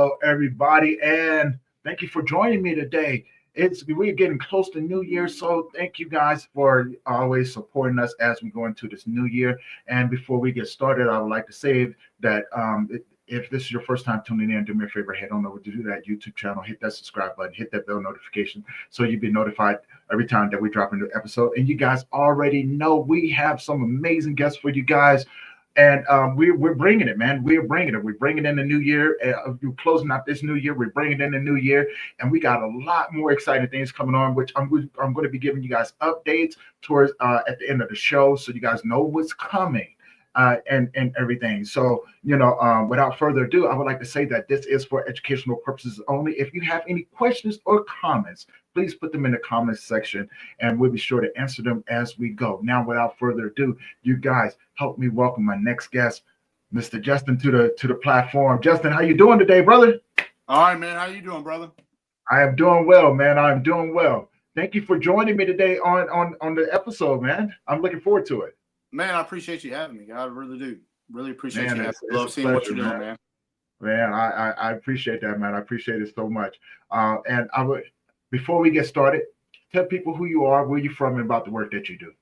hello, everybody, and thank you for joining me today. We're getting close to New Year, so thank you guys for always supporting us as we go into this new year. And before we get started, I would like to say that if this is your first time tuning in, do me a favor, head on over to that YouTube channel, hit that subscribe button, hit that bell notification, so you'll be notified every time that we drop a new episode. And you guys already know we have some amazing guests for you guys. And we're bringing it, man. We're bringing it. We're bringing in the new year. We're closing out this new year. We're bringing in the new year, and we got a lot more exciting things coming on, which I'm going to be giving you guys updates towards at the end of the show, so you guys know what's coming. And everything. So, without further ado, I would like to say that this is for educational purposes only. If you have any questions or comments, please put them in the comments section, and we'll be sure to answer them as we go. Now, without further ado, you guys help me welcome my next guest, Mr. Justin, to the platform. Justin, how you doing today, brother? All right, man. How you doing, brother? I am doing well, man. I'm doing well. Thank you for joining me today on the episode, man. I'm looking forward to it. Man, I appreciate you having me. I really do. Really appreciate man, you. I love seeing what you're doing, man. Man, I appreciate that, man. I appreciate it so much. And I would, before we get started, tell people who you are, where you're from, and about the work that you do.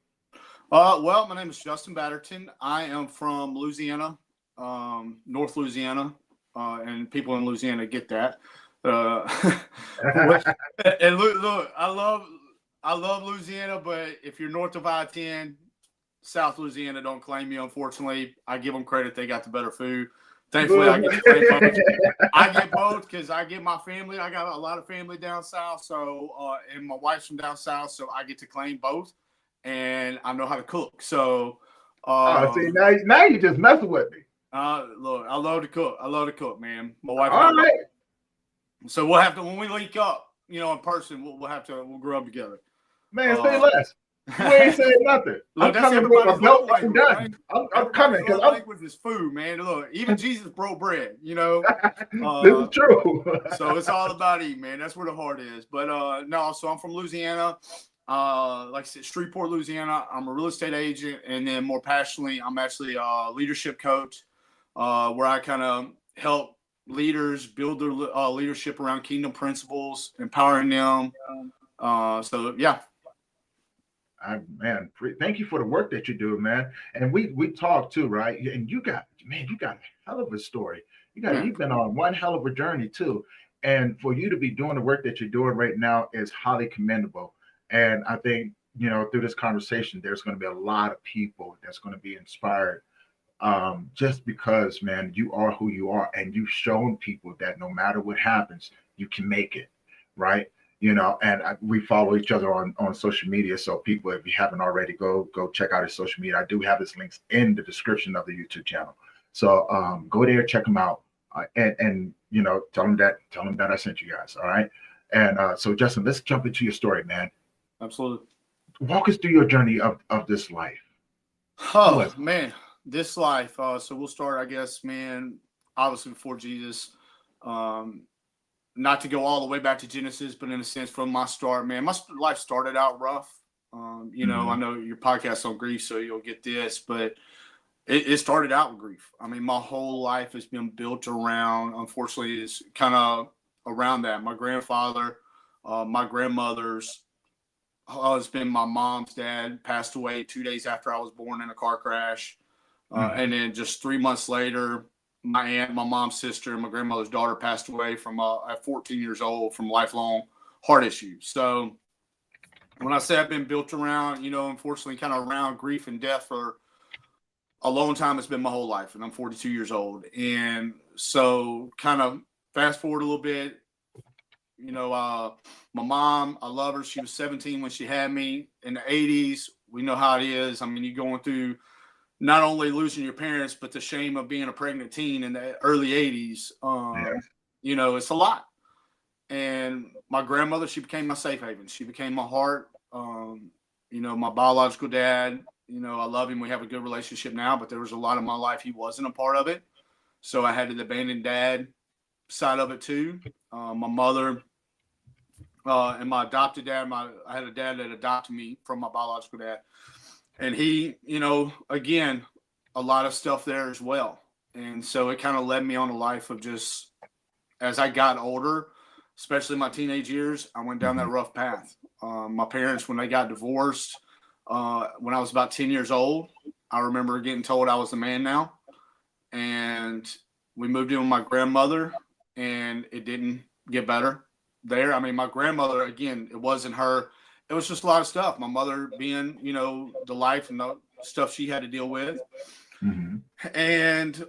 Well, my name is Justin Batterton. I am from Louisiana, North Louisiana, and people in Louisiana get that. And look, I love Louisiana, but if you're north of I-10, South Louisiana don't claim me, unfortunately. I give them credit. They got the better food. Thankfully, I get to claim both. I get both because I get my family. I got a lot of family down south, so and my wife's from down south, so I get to claim both, and I know how to cook. So, see, now you just messing with me. Look, I love to cook. I love to cook, man. My wife. All right. So we'll have to, when we link up, in person, we'll grow up together. Man, say less. You ain't saying nothing. Look, I'm coming with my belt and done. I'm coming because language is food, man. Look, even Jesus broke bread. This is true. So it's all about eating, man. That's where the heart is. But no, so I'm from Louisiana. Like I said, Shreveport, Louisiana. I'm a real estate agent, and then more passionately, I'm actually a leadership coach, where I kind of help leaders build their leadership around kingdom principles, empowering them. So yeah. Man, thank you for the work that you do, man. And we talk too, right? And you got a hell of a story. You've been on one hell of a journey too. And for you to be doing the work that you're doing right now is highly commendable. And I think, through this conversation, there's going to be a lot of people that's going to be inspired, just because, man, you are who you are, and you've shown people that no matter what happens, you can make it, right? And we follow each other on social media. So people, if you haven't already, go check out his social media. I do have his links in the description of the YouTube channel. So go there, check him out, and tell him that I sent you guys. All right. And so Justin, let's jump into your story, man. Absolutely. Walk us through your journey of this life. Oh man, this life. So we'll start, I guess, man, obviously before Jesus. Not to go all the way back to Genesis, but in a sense, from my start, man, my life started out rough. I know your podcast on grief, so you'll get this, but it started out with grief. I mean, my whole life has been built around, unfortunately, is kind of around that. My grandfather, my grandmother's husband, my mom's dad passed away 2 days after I was born in a car crash. And then just 3 months later, my aunt, my mom's sister, and my grandmother's daughter passed away from at 14 years old from lifelong heart issues. So when I say I've been built around, unfortunately, kind of around grief and death for a long time, it's been my whole life, and I'm 42 years old. And so kind of fast forward a little bit, my mom, I love her. She was 17 when she had me. In the 80s, we know how it is. I mean, you're going through not only losing your parents, but the shame of being a pregnant teen in the early 80s. It's a lot. And my grandmother, she became my safe haven. She became my heart. My biological dad, I love him. We have a good relationship now, but there was a lot of my life he wasn't a part of it. So I had the abandoned dad side of it too. My mother and my adopted dad, I had a dad that adopted me from my biological dad. And he, again, a lot of stuff there as well. And so it kind of led me on a life of just as I got older, especially my teenage years, I went down that rough path. My parents, when they got divorced, when I was about 10 years old, I remember getting told I was the man now. And we moved in with my grandmother, and it didn't get better there. I mean, my grandmother, again, it wasn't her. It was just a lot of stuff. My mother being, the life and the stuff she had to deal with. Mm-hmm. And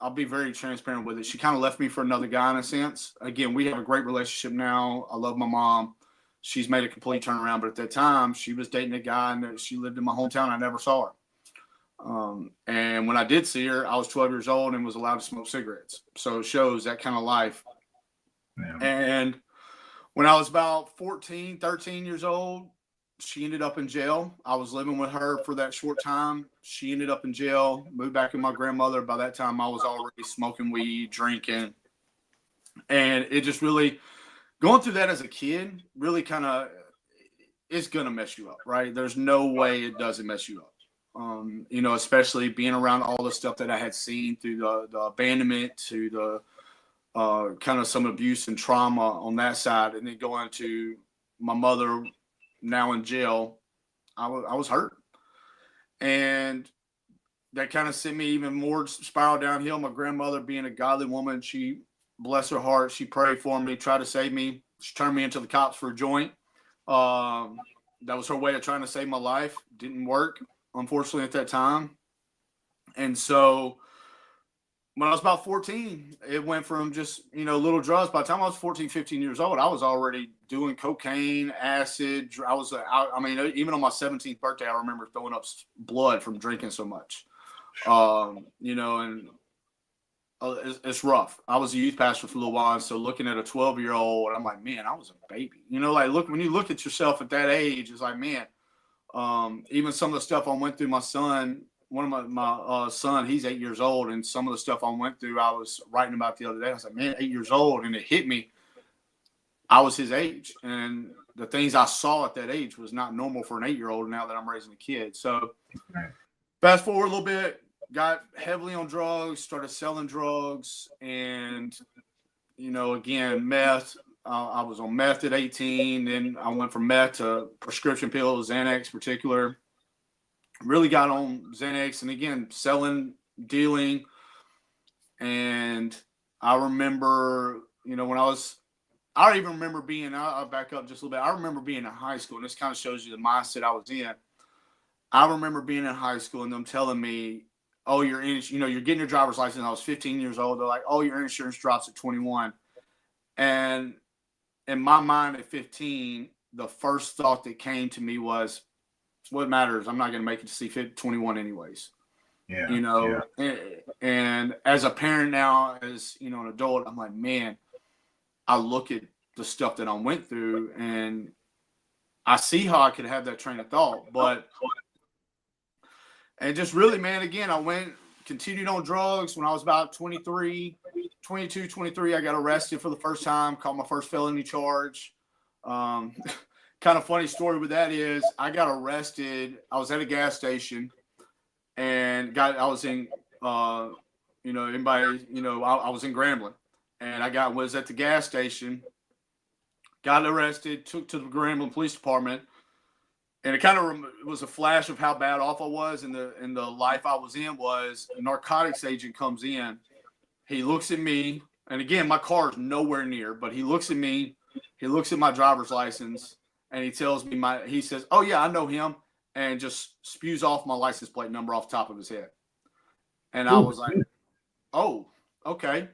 I'll be very transparent with it. She kind of left me for another guy in a sense. Again, we have a great relationship now. I love my mom. She's made a complete turnaround. But at that time, she was dating a guy, and she lived in my hometown. I never saw her. And when I did see her, I was 12 years old and was allowed to smoke cigarettes. So it shows that kind of life. Yeah. And when I was about 14, 13 years old, she ended up in jail. I was living with her for that short time. She ended up in jail, moved back with my grandmother. By that time, I was already smoking weed, drinking. And it just really, going through that as a kid, really kind of, it's going to mess you up, right? There's no way it doesn't mess you up. Especially being around all the stuff that I had seen through the abandonment, to the kind of some abuse and trauma on that side, and then going to my mother now in jail. I was hurt, and that kind of sent me even more spiral downhill. My grandmother, being a godly woman, she, bless her heart, she prayed for me, tried to save me. She turned me into the cops for a joint. That was her way of trying to save my life. Didn't work, unfortunately, at that time. And so when I was about 14, it went from just, little drugs. By the time I was 14, 15 years old, I was already doing cocaine, acid. Even on my 17th birthday, I remember throwing up blood from drinking so much. It's rough. I was a youth pastor for a little while. And so looking at a 12-year-old, I'm like, man, I was a baby. When you look at yourself at that age, it's like, man, even some of the stuff I went through, my son, one of my son, he's 8 years old, and some of the stuff I went through, I was writing about the other day. I was like, man, 8 years old, and it hit me. I was his age, and the things I saw at that age was not normal for an 8-year-old. Now that I'm raising a kid, so fast forward a little bit, got heavily on drugs, started selling drugs, and again, meth. I was on meth at 18, then I went from meth to prescription pills, Xanax particular. Really got on Xanax, and again, selling, dealing. And I remember, I don't even remember being, I'll back up just a little bit. I remember being in high school, and this kind of shows you the mindset I was in. I remember being in high school and them telling me, oh, you're getting your driver's license. I was 15 years old. They're like, oh, your insurance drops at 21. And in my mind at 15, the first thought that came to me was, what matters? I'm not going to make it to see 21 anyways. Yeah. And as a parent now, as an adult, I'm like, man, I look at the stuff that I went through, and I see how I could have that train of thought. And just really, man, again, continued on drugs when I was about 22, 23. I got arrested for the first time, caught my first felony charge. Kind of funny story with that is I got arrested. I was at a gas station, and I was in, I was in Grambling, and was at the gas station, got arrested, took to the Grambling Police Department, and it kind of was a flash of how bad off I was, and the life I was in was a narcotics agent comes in. He looks at me, and again, my car is nowhere near, but he looks at me, he looks at my driver's license, and he tells me he says, oh yeah, I know him, and just spews off my license plate number off the top of his head. And I was like, oh, okay.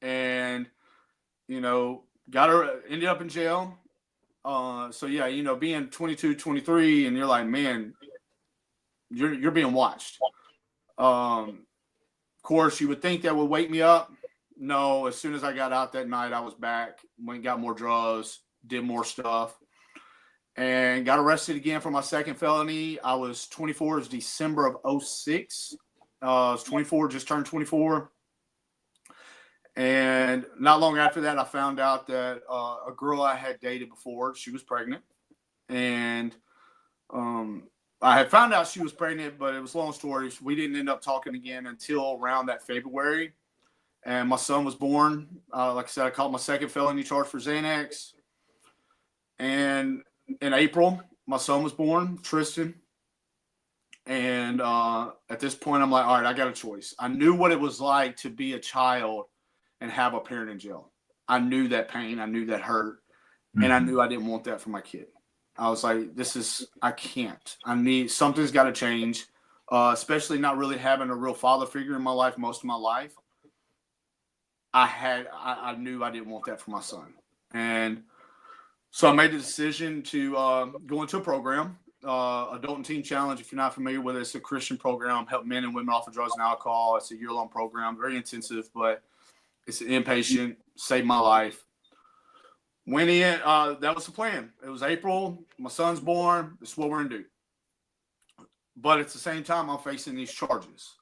And, ended up in jail. So yeah, being 22, 23, and you're like, man, you're being watched. Of course, you would think that would wake me up. No, as soon as I got out that night, I was back, went and got more drugs, did more stuff, and got arrested again for my second felony. I was 24. It was December of 2006. I was 24, just turned 24. And not long after that, I found out that a girl I had dated before, she was pregnant. And I had found out she was pregnant, but it was a long story. We didn't end up talking again until around that February. and my son was born. Like I said, I caught my second felony charge for Xanax. And in April, my son was born, Tristan. And at this point, I'm like, all right, I got a choice. I knew what it was like to be a child and have a parent in jail. I knew that pain. I knew that hurt. And I knew I didn't want that for my kid. I was like, I can't. Something's got to change, especially not really having a real father figure in my life most of my life. I knew I didn't want that for my son. And so I made the decision to go into a program, Adult and Teen Challenge. If you're not familiar with it, it's a Christian program, help men and women off of drugs and alcohol. It's a year-long program, very intensive, but it's an inpatient, saved my life. Went in, that was the plan. It was April, my son's born, this is what we're going to do. But at the same time, I'm facing these charges.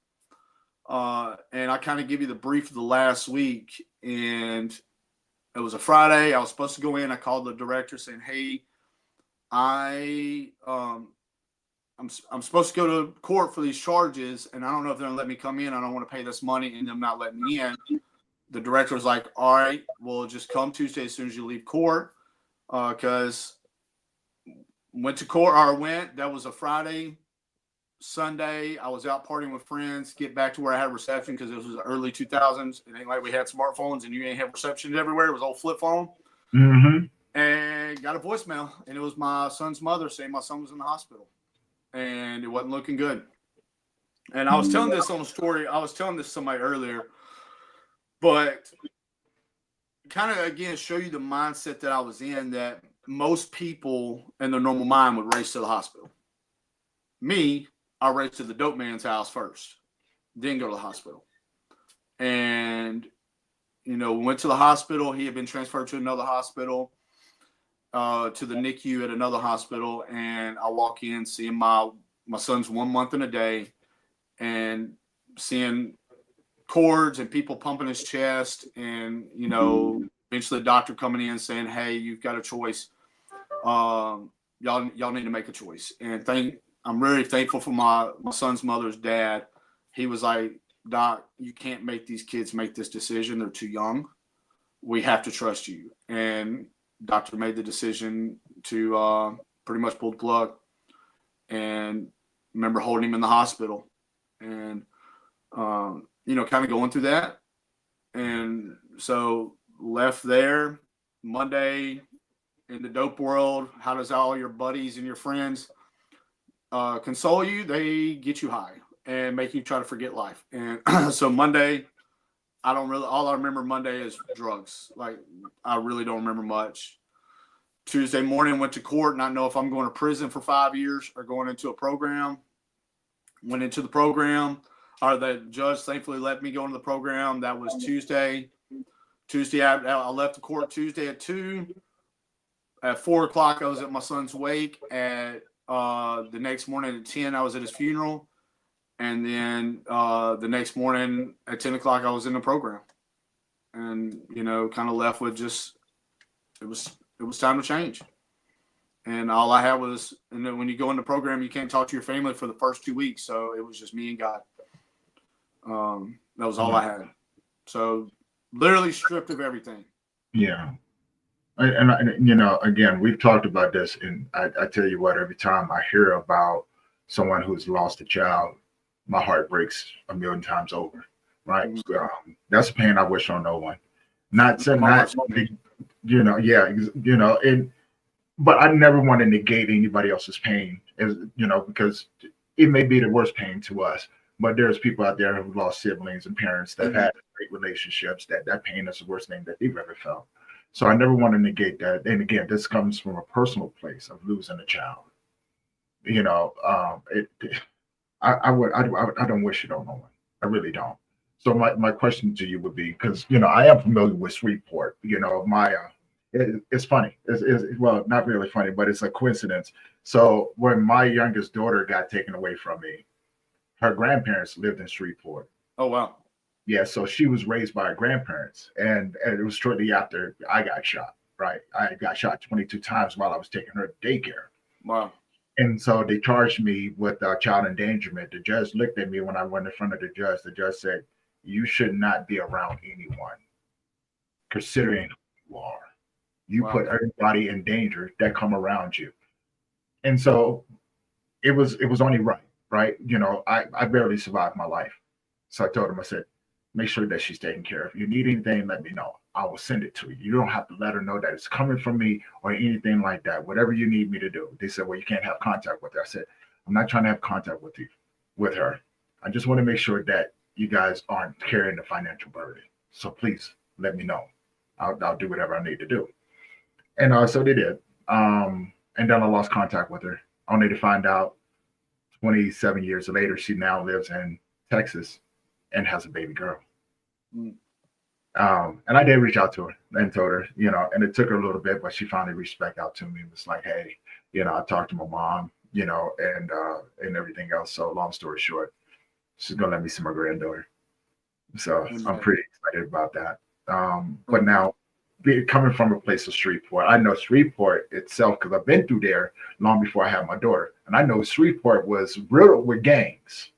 And I kind of give you the brief of the last week, and it was a Friday. I was supposed to go in. I called the director saying, hey, I'm supposed to go to court for these charges, and I don't know if they're going to let me come in. I don't want to pay this money, and them not letting me in. The director was like, all right, well, just come Tuesday as soon as you leave court, because that was a Friday. Sunday, I was out partying with friends, get back to where I had reception because it was the early 2000s. It ain't like we had smartphones and you ain't have reception everywhere. It was old flip phone. Mm-hmm. And got a voicemail, and it was my son's mother saying my son was in the hospital and it wasn't looking good. And I was telling this on a story. I was telling this to somebody earlier, but kind of, again, show you the mindset that I was in, that most people in their normal mind would race to the hospital. Me, I raced to the dope man's house first, then go to the hospital. And, we went to the hospital. He had been transferred to another hospital, to the NICU at another hospital. And I walk in, seeing my son's 1 month and a day, and seeing cords and people pumping his chest. And, eventually the doctor coming in saying, hey, you've got a choice. Y'all need to make a choice. And I'm really thankful for my son's mother's dad. He was like, Doc, you can't make these kids make this decision. They're too young. We have to trust you. And doctor made the decision to pretty much pull the plug. And remember holding him in the hospital and, kind of going through that. And so left there Monday in the dope world. How does all your buddies and your friends console you? They get you high and make you try to forget life. And so Monday, all I remember Monday is drugs. Like, I really don't remember much. Tuesday morning, went to court, not know if I'm going to prison for 5 years or going into a program. Went into the program, or the judge thankfully let me go into the program. That was Tuesday. I left the court Tuesday at 2. At 4 o'clock, I was at my son's wake. At the next morning at 10, I was at his funeral. And then the next morning at 10 o'clock, I was in the program. And, kind of left with just, it was time to change. And all I had was, and then when you go in the program, you can't talk to your family for the first 2 weeks. So it was just me and God. That was all I had. So literally stripped of everything. Yeah. And again, we've talked about this, and I tell you what, every time I hear about someone who's lost a child, my heart breaks a million times over, right? That's a pain I wish on no one. But I never want to negate anybody else's pain, because it may be the worst pain to us, but there's people out there who've lost siblings and parents that had great relationships, that pain is the worst thing that they've ever felt. So I never want to negate that. And again, this comes from a personal place of losing a child. I don't wish it on no one. I really don't. So my question to you would be, because I am familiar with Shreveport. It's funny. Well, not really funny, but it's a coincidence. So when my youngest daughter got taken away from me, her grandparents lived in Shreveport. Oh wow. Yeah, so she was raised by her grandparents, and it was shortly after I got shot. Right, I got shot 22 times while I was taking her to daycare. Wow. And so they charged me with child endangerment. The judge looked at me when I went in front of the judge. The judge said, you should not be around anyone, considering who you are. You Wow. put everybody in danger that come around you. And so it was only right, right? I barely survived my life. So I told him, I said, make sure that she's taken care of. If you need anything, let me know. I will send it to you. You don't have to let her know that it's coming from me or anything like that. Whatever you need me to do. They said, well, you can't have contact with her. I said, I'm not trying to have contact with her. I just want to make sure that you guys aren't carrying the financial burden. So please let me know. I'll do whatever I need to do. And so they did. And then I lost contact with her, only to find out 27 years later, she now lives in Texas and has a baby girl. Mm. And I did reach out to her and told her, and it took her a little bit, but she finally reached back out to me and was like, hey, I talked to my mom, and everything else. So long story short, she's gonna let me see my granddaughter. So I'm pretty excited about that. But now, coming from a place of Shreveport, I know Shreveport itself because I've been through there long before I had my daughter, and I know Shreveport was riddled with gangs.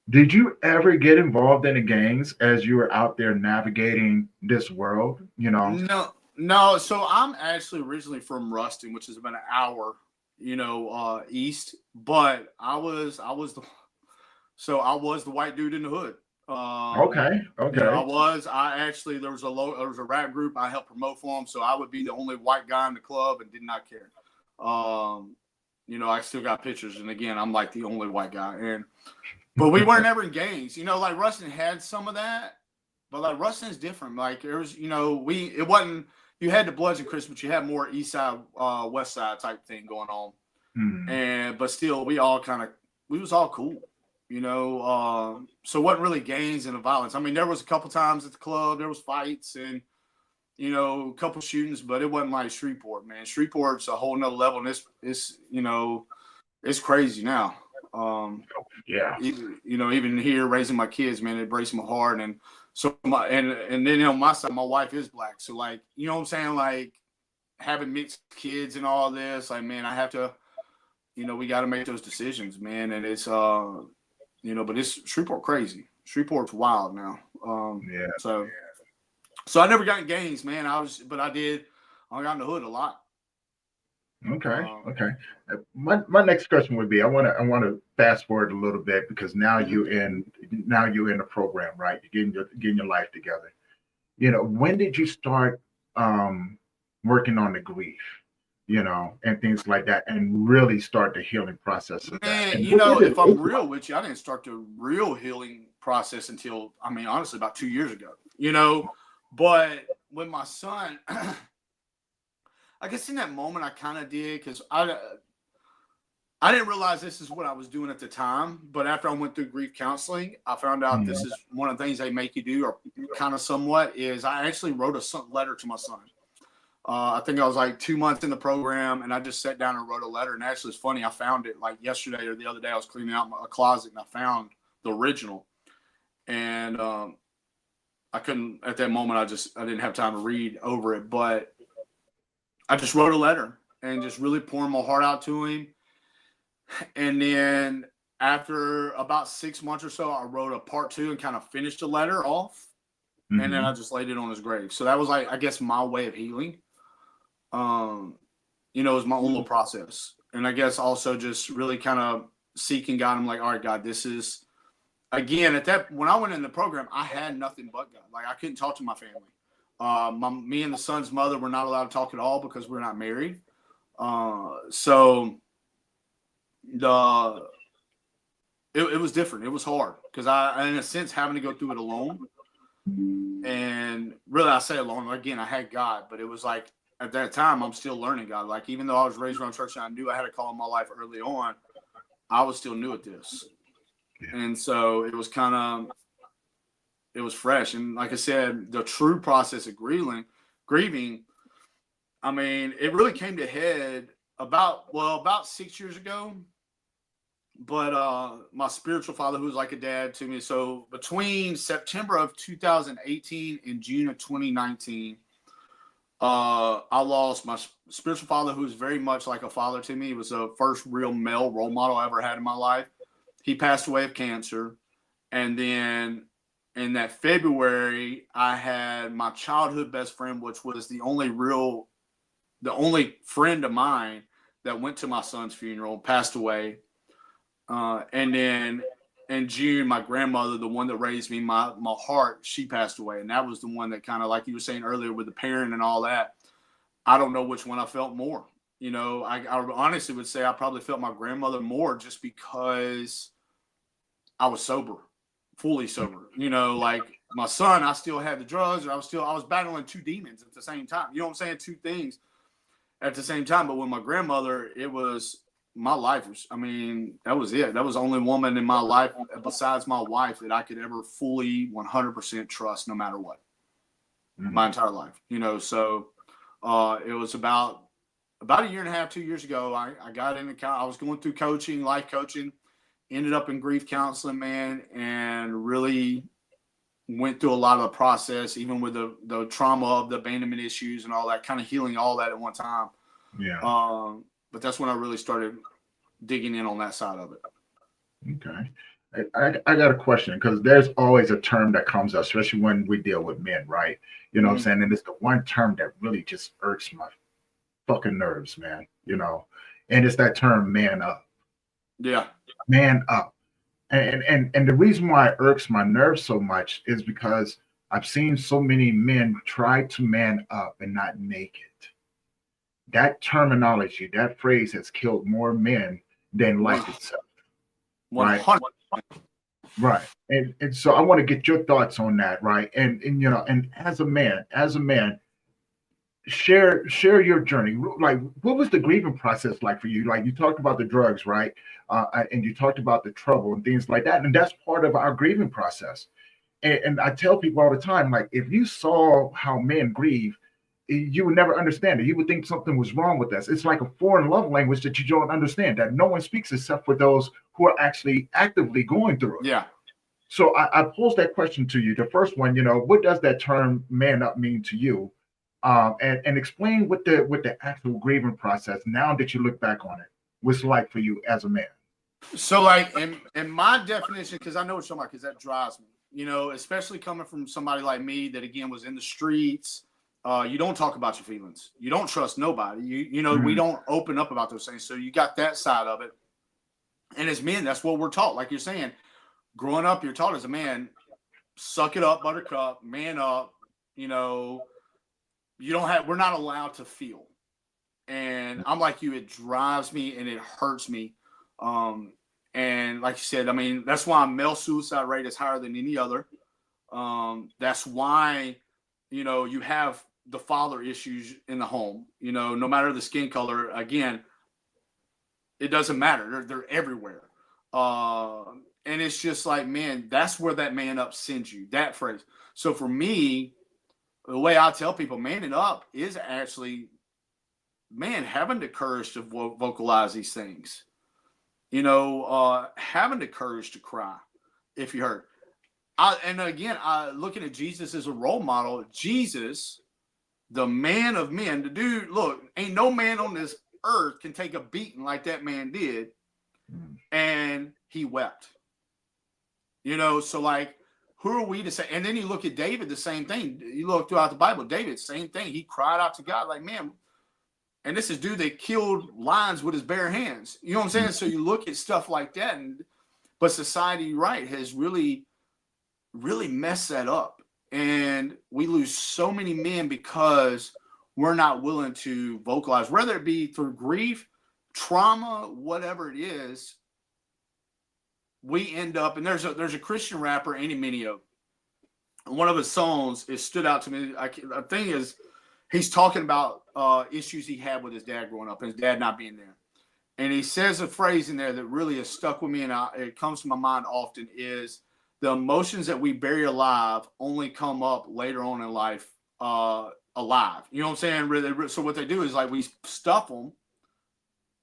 Did you ever get involved in the gangs as you were out there navigating this world? No. So I'm actually originally from Ruston, which is about an hour, east. But I was the white dude in the hood. Okay. I actually there was a rap group I helped promote for them, so I would be the only white guy in the club and did not care. I still got pictures, and again, I'm like the only white guy, but we weren't ever in gangs. Like Ruston had some of that, but like Ruston is different. Like there was, it wasn't you had the Bloods and Crips, but you had more East Side, West Side type thing going on, but still we was all cool. So it wasn't really gangs and the violence. I mean, there was a couple times at the club, there was fights and, a couple shootings, but it wasn't like Shreveport, man. Shreveport's a whole nother level, and it's crazy now. Yeah. Even here raising my kids, man, it breaks my heart. And so and then on my side, my wife is black. So like, you know what I'm saying? Like having mixed kids and all this, like, man, I have to, we got to make those decisions, man. And it's, but it's Shreveport crazy. Shreveport's wild now. So I never got in gangs, man. I got in the hood a lot. Okay. My next question would be, I want to fast forward a little bit because now you're in the program, right? You're getting your life together. When did you start working on the grief, and things like that, and really start the healing process of that? Man, if I'm real with you, I didn't start the real healing process until, honestly, about 2 years ago. But when my son, I guess in that moment I kind of did, because I didn't realize this is what I was doing at the time. But after I went through grief counseling, I found out this is one of the things they make you do, or kind of somewhat, is I actually wrote a letter to my son. I think I was like 2 months in the program, and I just sat down and wrote a letter. And actually, it's funny, I found it like yesterday or the other day. I was cleaning out a closet, and I found the original. And I couldn't, at that moment, I didn't have time to read over it. But I just wrote a letter and just really pouring my heart out to him. And then after about 6 months or so, I wrote a part 2 and kind of finished the letter off. And then I just laid it on his grave. So that was like, I guess, my way of healing. It was my own little process. And I guess also just really kind of seeking God. I'm like, all right, God, this is, again, when I went in the program, I had nothing but God. Like I couldn't talk to my family. Me and the son's mother were not allowed to talk at all because we're not married. So it was different. It was hard because I, in a sense, having to go through it alone. And really, I say alone. Again, I had God, but it was like at that time, I'm still learning God. Like even though I was raised around church and I knew I had a call in my life early on, I was still new at this. Yeah. And so it was it was fresh. And like I said, the true process of grieving, it really came to head about 6 years ago. But my spiritual father, who was like a dad to me, so between September of 2018 and June of 2019, I lost my spiritual father, who was very much like a father to me. He was the first real male role model I ever had in my life. He passed away of cancer. And then And that February, I had my childhood best friend, which was the only friend of mine that went to my son's funeral, passed away. And then in June, my grandmother, the one that raised me, my heart, she passed away. And that was the one that kind of, like you were saying earlier with the parent and all that, I don't know which one I felt more. I honestly would say I probably felt my grandmother more just because I was sober, fully sober. Like my son, I still had the drugs, and I was battling two demons at the same time. You know what I'm saying? Two things at the same time. But with my grandmother, it was my life. That was it. That was the only woman in my life besides my wife that I could ever fully 100% trust, no matter what, my entire life. So it was about a year and a half, 2 years ago. I got into, I was going through coaching, life coaching, ended up in grief counseling, man, and really went through a lot of the process, even with the trauma of the abandonment issues and all that, kind of healing all that at one time. Yeah. But that's when I really started digging in on that side of it. Okay. I got a question, because there's always a term that comes up, especially when we deal with men, right? You know what I'm saying? And it's the one term that really just irks my fucking nerves, man. And it's that term, man up. Yeah. Man up. And the reason why it irks my nerves so much is because I've seen so many men try to man up and not make it. That terminology, that phrase has killed more men than life itself. 100%. Right. And so I want to get your thoughts on that, right? And as a man, share your journey. Like, what was the grieving process like for you? Like, you talked about the drugs, right? And you talked about the trouble and things like that. And that's part of our grieving process. And I tell people all the time, like, if you saw how men grieve, you would never understand it. You would think something was wrong with us. It's like a foreign love language that you don't understand, that no one speaks except for those who are actually actively going through it. Yeah. So I posed that question to you. The first one, what does that term "man up" mean to you? And explain what the actual grieving process, now that you look back on it, was like for you as a man. So, like, in my definition, because I know what you're talking about, because that drives me, especially coming from somebody like me that, again, was in the streets. You don't talk about your feelings. You don't trust nobody. We don't open up about those things. So you got that side of it. And as men, that's what we're taught. Like you're saying, growing up, you're taught as a man, suck it up, buttercup, man up. We're not allowed to feel. And I'm like you, it drives me and it hurts me. And like you said, that's why male suicide rate is higher than any other. That's why, you have the father issues in the home, no matter the skin color. Again, it doesn't matter. They're everywhere. And it's just like, man, that's where that man up sends you, that phrase. So for me, the way I tell people, manning up is actually, man, having the courage to vocalize these things, having the courage to cry if you hurt. And again, looking at Jesus as a role model, Jesus, the man of men, the dude, look, ain't no man on this earth can take a beating like that man did. And he wept, so like, who are we to say? And then you look at David, the same thing. You look throughout the Bible, David, same thing. He cried out to God like, man, and this is dude that killed lions with his bare hands. You know what I'm saying? So you look at stuff like that, but society, right, has really, really messed that up. And we lose so many men because we're not willing to vocalize, whether it be through grief, trauma, whatever it is. We end up, and there's a Christian rapper, Andy Mineo. One of his songs, it stood out to me. The thing is, he's talking about issues he had with his dad growing up, and his dad not being there. And he says a phrase in there that really has stuck with me, and it comes to my mind often, is the emotions that we bury alive only come up later on in life alive. You know what I'm saying? So what they do is, like, we stuff them,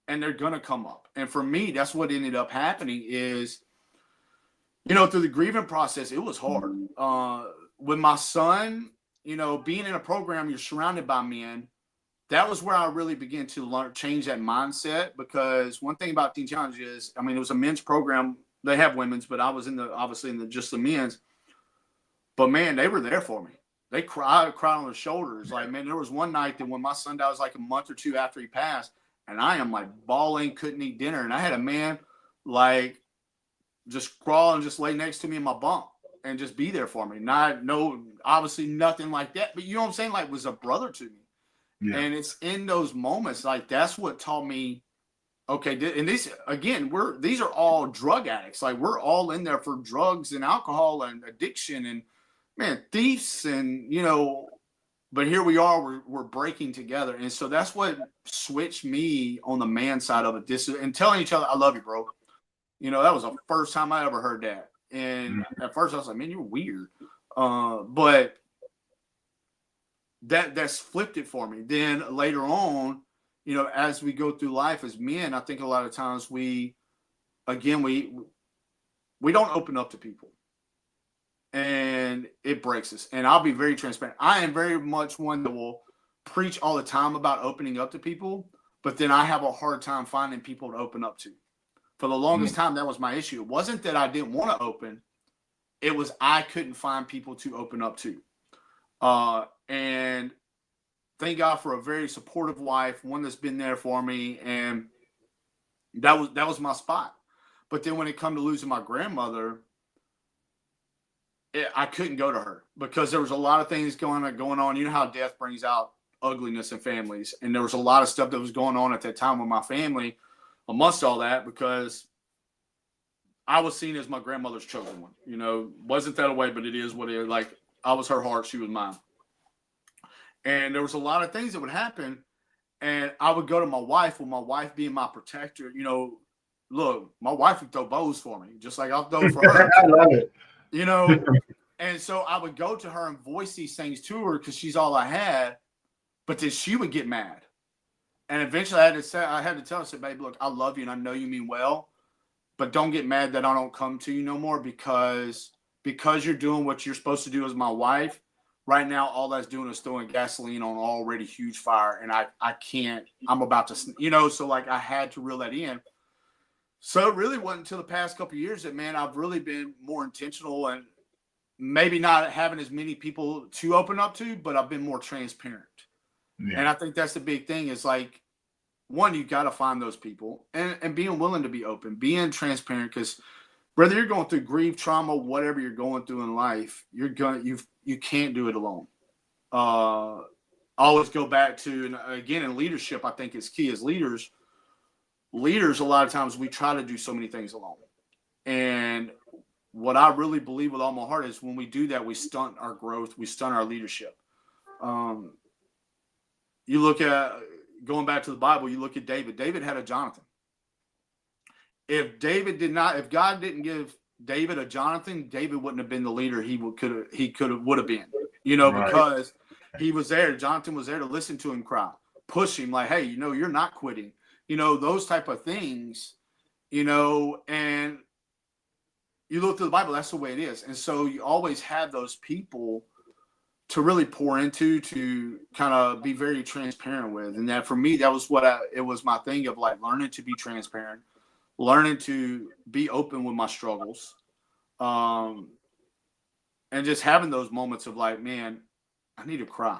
and they're going to come up. And for me, that's what ended up happening is, through the grieving process, it was hard. With my son, being in a program, you're surrounded by men. That was where I really began to change that mindset, because one thing about Teen Challenge is, it was a men's program. They have women's, but I was obviously in just the men's. But man, they were there for me. They cried on their shoulders. Like, man, there was one night that when my son died, was like a month or two after he passed, and I am like bawling, couldn't eat dinner. And I had a man like just crawl and just lay next to me in my bunk and just be there for me. Obviously nothing like that, but you know what I'm saying? Like, was a brother to me. Yeah. And it's in those moments, like, that's what taught me, okay, and these are all drug addicts. Like, we're all in there for drugs and alcohol and addiction and, man, thieves and, but here we are, we're breaking together. And so that's what switched me on the man side of it. And telling each other, I love you, bro. That was the first time I ever heard that. And at first I was like, man, you're weird. But that's flipped it for me. Then later on, as we go through life as men, I think a lot of times we don't open up to people. And it breaks us. And I'll be very transparent. I am very much one that will preach all the time about opening up to people, but then I have a hard time finding people to open up to. For the longest time, that was my issue. It wasn't that I didn't want to open. It was I couldn't find people to open up to. And thank God for a very supportive wife, one that's been there for me. And that was my spot. But then when it come to losing my grandmother, I couldn't go to her because there was a lot of things going on. You know how death brings out ugliness in families. And there was a lot of stuff that was going on at that time with my family amongst all that, because I was seen as my grandmother's chosen one. Wasn't that a way, but it is what it is. Like, I was her heart, she was mine. And there was a lot of things that would happen. And I would go to my wife, with my wife being my protector. Look, my wife would throw bows for me, just like I'll throw for her. I love it. And so I would go to her and voice these things to her because she's all I had, but then she would get mad. And eventually I had to tell her, I said, babe, look, I love you and I know you mean well, but don't get mad that I don't come to you no more because you're doing what you're supposed to do as my wife. Right now, all that's doing is throwing gasoline on an already huge fire. And I can't, I'm about to, so like I had to reel that in. So it really wasn't until the past couple of years that, man, I've really been more intentional and maybe not having as many people to open up to, but I've been more transparent. Yeah. And I think that's the big thing is, like, one, you got to find those people and being willing to be open, being transparent, because whether you're going through grief, trauma, whatever you're going through in life, you can't do it alone. Always go back to, and again, in leadership, I think it's key as leaders, a lot of times we try to do so many things alone. And what I really believe with all my heart is when we do that, we stunt our growth, we stunt our leadership. You look at, going back to the Bible, you look at David. David had a Jonathan. If God didn't give David a Jonathan, David wouldn't have been the leader he would have been. Right. Because he was there. Jonathan was there to listen to him cry, push him like, hey, you're not quitting. Those type of things, and you look through the Bible, that's the way it is. And so you always have those people to really pour into, to kind of be very transparent with. And that for me, that was it was my thing of like learning to be transparent, learning to be open with my struggles. And just having those moments of like, man, I need to cry,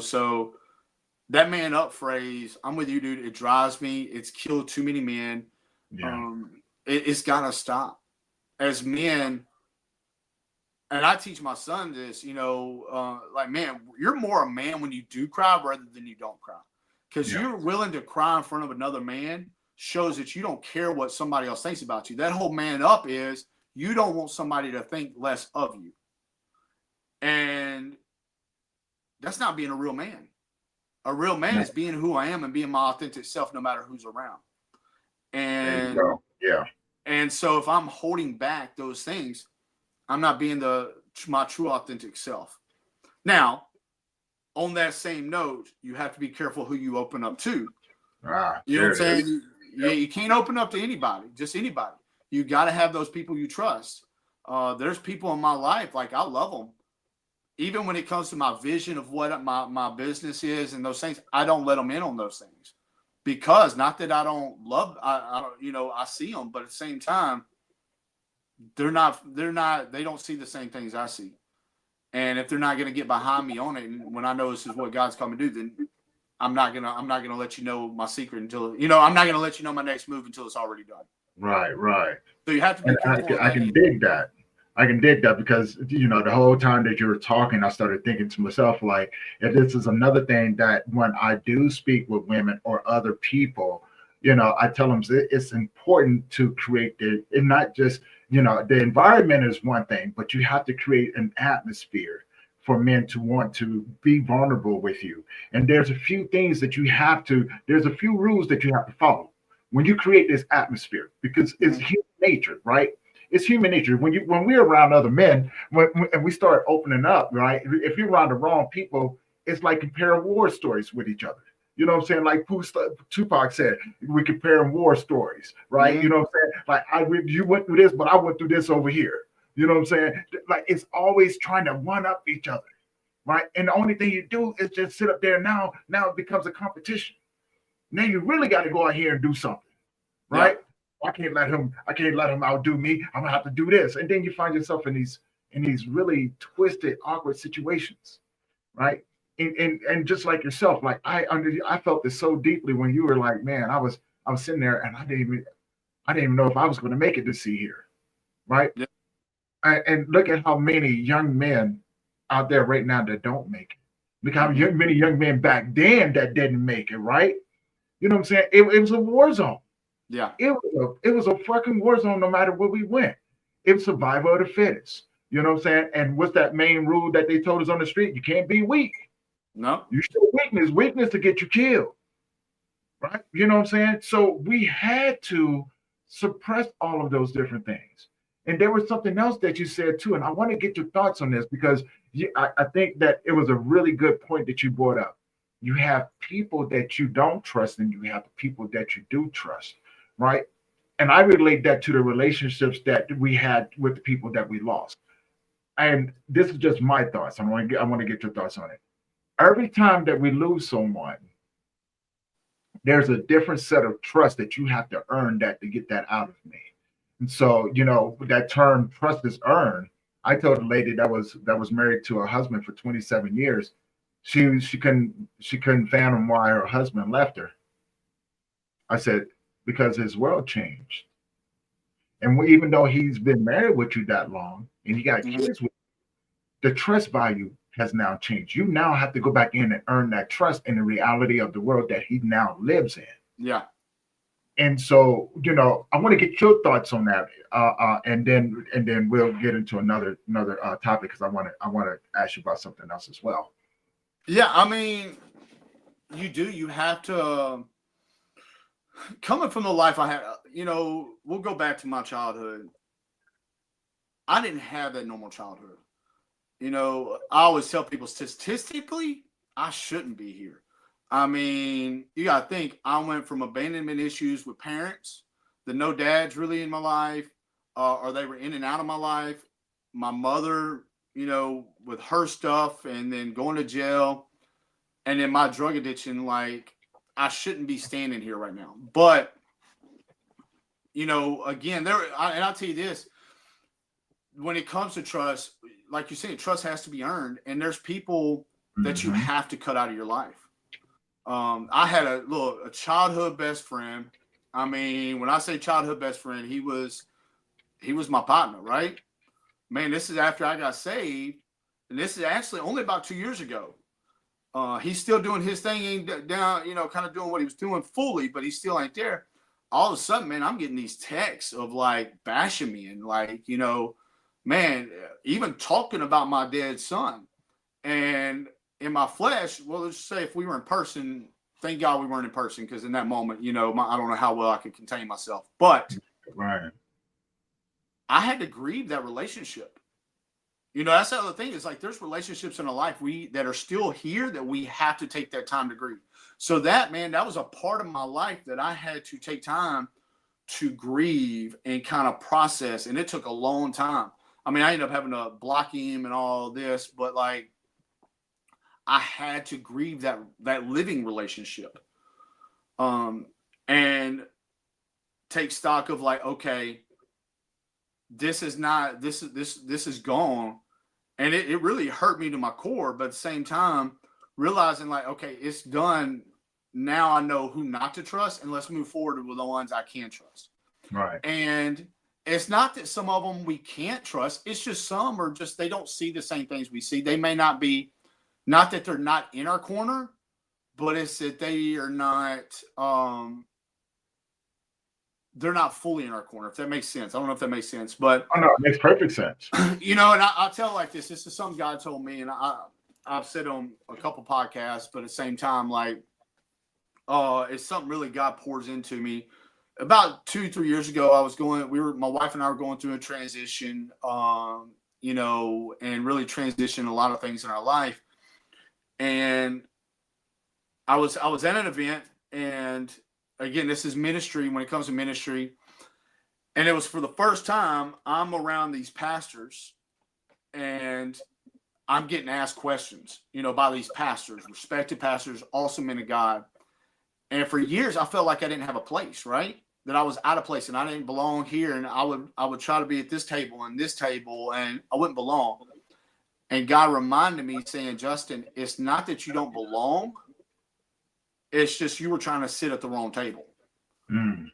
so that man up phrase, I'm with you, dude. It drives me. It's killed too many men. Yeah. It's got to stop. As men, and I teach my son this, like, man, you're more a man when you do cry rather than you don't cry. Because you're willing to cry in front of another man shows that you don't care what somebody else thinks about you. That whole man up is you don't want somebody to think less of you. And that's not being a real man. A real man is being who I am and being my authentic self no matter who's around. And yeah. And so if I'm holding back those things, I'm not being my true authentic self. Now, on that same note, you have to be careful who you open up to. You know what I'm saying? You can't open up to anybody, just anybody. You got to have those people you trust. There's people in my life, like, I love them. Even when it comes to my vision of what my business is and those things, I don't let them in on those things, because not that I don't love, I see them, but at the same time, they don't see the same things I see. And if they're not going to get behind me on it, and when I know this is what God's called me to do, then I'm not gonna let you know my secret until I'm not gonna let you know my next move until it's already done. Right, right. So you have to be And careful of I that. can dig that. I can dig that because the whole time that you were talking, I started thinking to myself like, if this is another thing that when I do speak with women or other people, I tell them it's important to create and not just the environment is one thing, but you have to create an atmosphere for men to want to be vulnerable with you. And there's a few things that you have to. There's a few rules that you have to follow when you create this atmosphere because it's Mhm. human nature, right? It's human nature. When we're around other men, and we start opening up, right? If you're around the wrong people, it's like comparing war stories with each other. You know what I'm saying? Like Tupac said, we comparing war stories, right? You Mhm. know what I'm saying? Like you went through this, but I went through this over here. You know what I'm saying? Like it's always trying to one up each other, right? And the only thing you do is just sit up there. Now it becomes a competition. Now you really got to go out here and do something, Yeah. right? I can't let him outdo me. I'm gonna have to do this. And then you find yourself in these really twisted, awkward situations, right? And just like yourself, like I felt this so deeply when you were like, man, I was sitting there and I didn't even know if I was gonna make it to see here, right? Yeah. And look at how many young men out there right now that don't make it. Look how Mhm. many young men back then that didn't make it, right? You know what I'm saying? It was a war zone. Yeah. It was a fucking war zone no matter where we went. It was survival of the fittest. You know what I'm saying? And what's that main rule that they told us on the street? You can't be weak. No. You show weakness to get you killed. Right? You know what I'm saying? So we had to suppress all of those different things. And there was something else that you said too, and I want to get your thoughts on this because I think that it was a really good point that you brought up. You have people that you don't trust, and you have people that you do trust, right? And I relate that to the relationships that we had with the people that we lost. And this is just my thoughts. I want to get your thoughts on it. Every time that we lose someone, there's a different set of trust that you have to earn that to get that out of me. And so, that term trust is earned. I told a lady that was married to her husband for 27 years. She couldn't fathom why her husband left her. I said, because his world changed. And even though he's been married with you that long and you got Mhm. kids with the trust value has now changed. You now have to go back in and earn that trust in the reality of the world that he now lives in. Yeah. And so, I want to get your thoughts on that, and then we'll get into another topic because I want to ask you about something else as well. Yeah. I mean, you do. You have to. Coming from the life I had, we'll go back to my childhood. I didn't have that normal childhood. I always tell people statistically, I shouldn't be here. I mean, you got to think, I went from abandonment issues with parents, the no dads really in my life, or they were in and out of my life. My mother, with her stuff, and then going to jail, and then my drug addiction. Like, I shouldn't be standing here right now. But, again, and I'll tell you this, when it comes to trust, like you said, trust has to be earned, and there's people that you Hmm. have to cut out of your life. I had a childhood best friend. I mean, when I say childhood best friend, he was my partner, right? Man, this is after I got saved, and this is actually only about 2 years ago. He's still doing his thing, ain't down, kind of doing what he was doing fully, but he still ain't there. All of a sudden, man, I'm getting these texts of like bashing me and like, man, even talking about my dead son. And in my flesh, well, let's say if we were in person, thank God we weren't in person because in that moment, I don't know how well I could contain myself, but Right. I had to grieve that relationship. That's the other thing is like there's relationships in our life that are still here that we have to take that time to grieve. So that man, that was a part of my life that I had to take time to grieve and kind of process, and it took a long time. I mean, I ended up having to block him and all this, but like I had to grieve that living relationship, um, and take stock of like, okay, this is not this is gone, And it really hurt me to my core. But at the same time, realizing like, okay, it's done. Now I know who not to trust, and let's move forward with the ones I can trust. Right. And it's not that some of them we can't trust. It's just some are just, they don't see the same things we see. They may not be, not that they're not in our corner, but it's that they are not, they're not fully in our corner, if that makes sense. I don't know if that makes sense, but Oh no, it makes perfect sense. you know, and I'll tell like this is something God told me, and I've said on a couple podcasts, but at the same time, like, it's something really God pours into me. About 2-3 years ago, my wife and I were going through a transition, you know, and really transition a lot of things in our life. And I was at an event, and again, this is ministry when it comes to ministry. And it was for the first time I'm around these pastors, and I'm getting asked questions, you know, by these pastors, respected pastors, awesome men of God. And for years, I felt like I didn't have a place, right? That I was out of place and I didn't belong here. And I would try to be at this table and this table, and I wouldn't belong. And God reminded me saying, Justin, it's not that you don't belong. It's just you were trying to sit at the wrong table. Mm.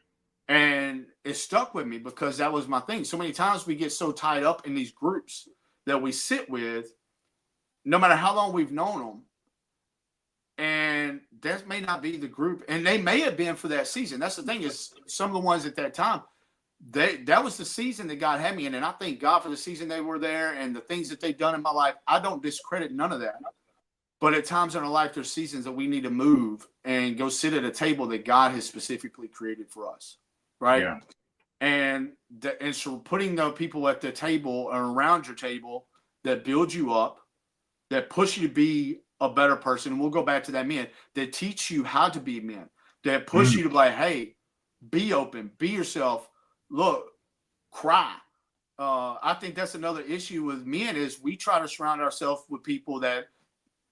And it stuck with me because that was my thing. So many times we get so tied up in these groups that we sit with, no matter how long we've known them. And that may not be the group. And they may have been for that season. That's the thing, is some of the ones at that time, that was the season that God had me in. And I thank God for the season they were there and the things that they've done in my life. I don't discredit none of that. But at times in our life, there's seasons that we need to move and go sit at a table that God has specifically created for us. Right. Yeah. And so putting the people at the table or around your table that build you up, that push you to be a better person. And we'll go back to that men that teach you how to be men, that push you to be like, hey, be open, be yourself, look, cry. I think that's another issue with men is we try to surround ourselves with people that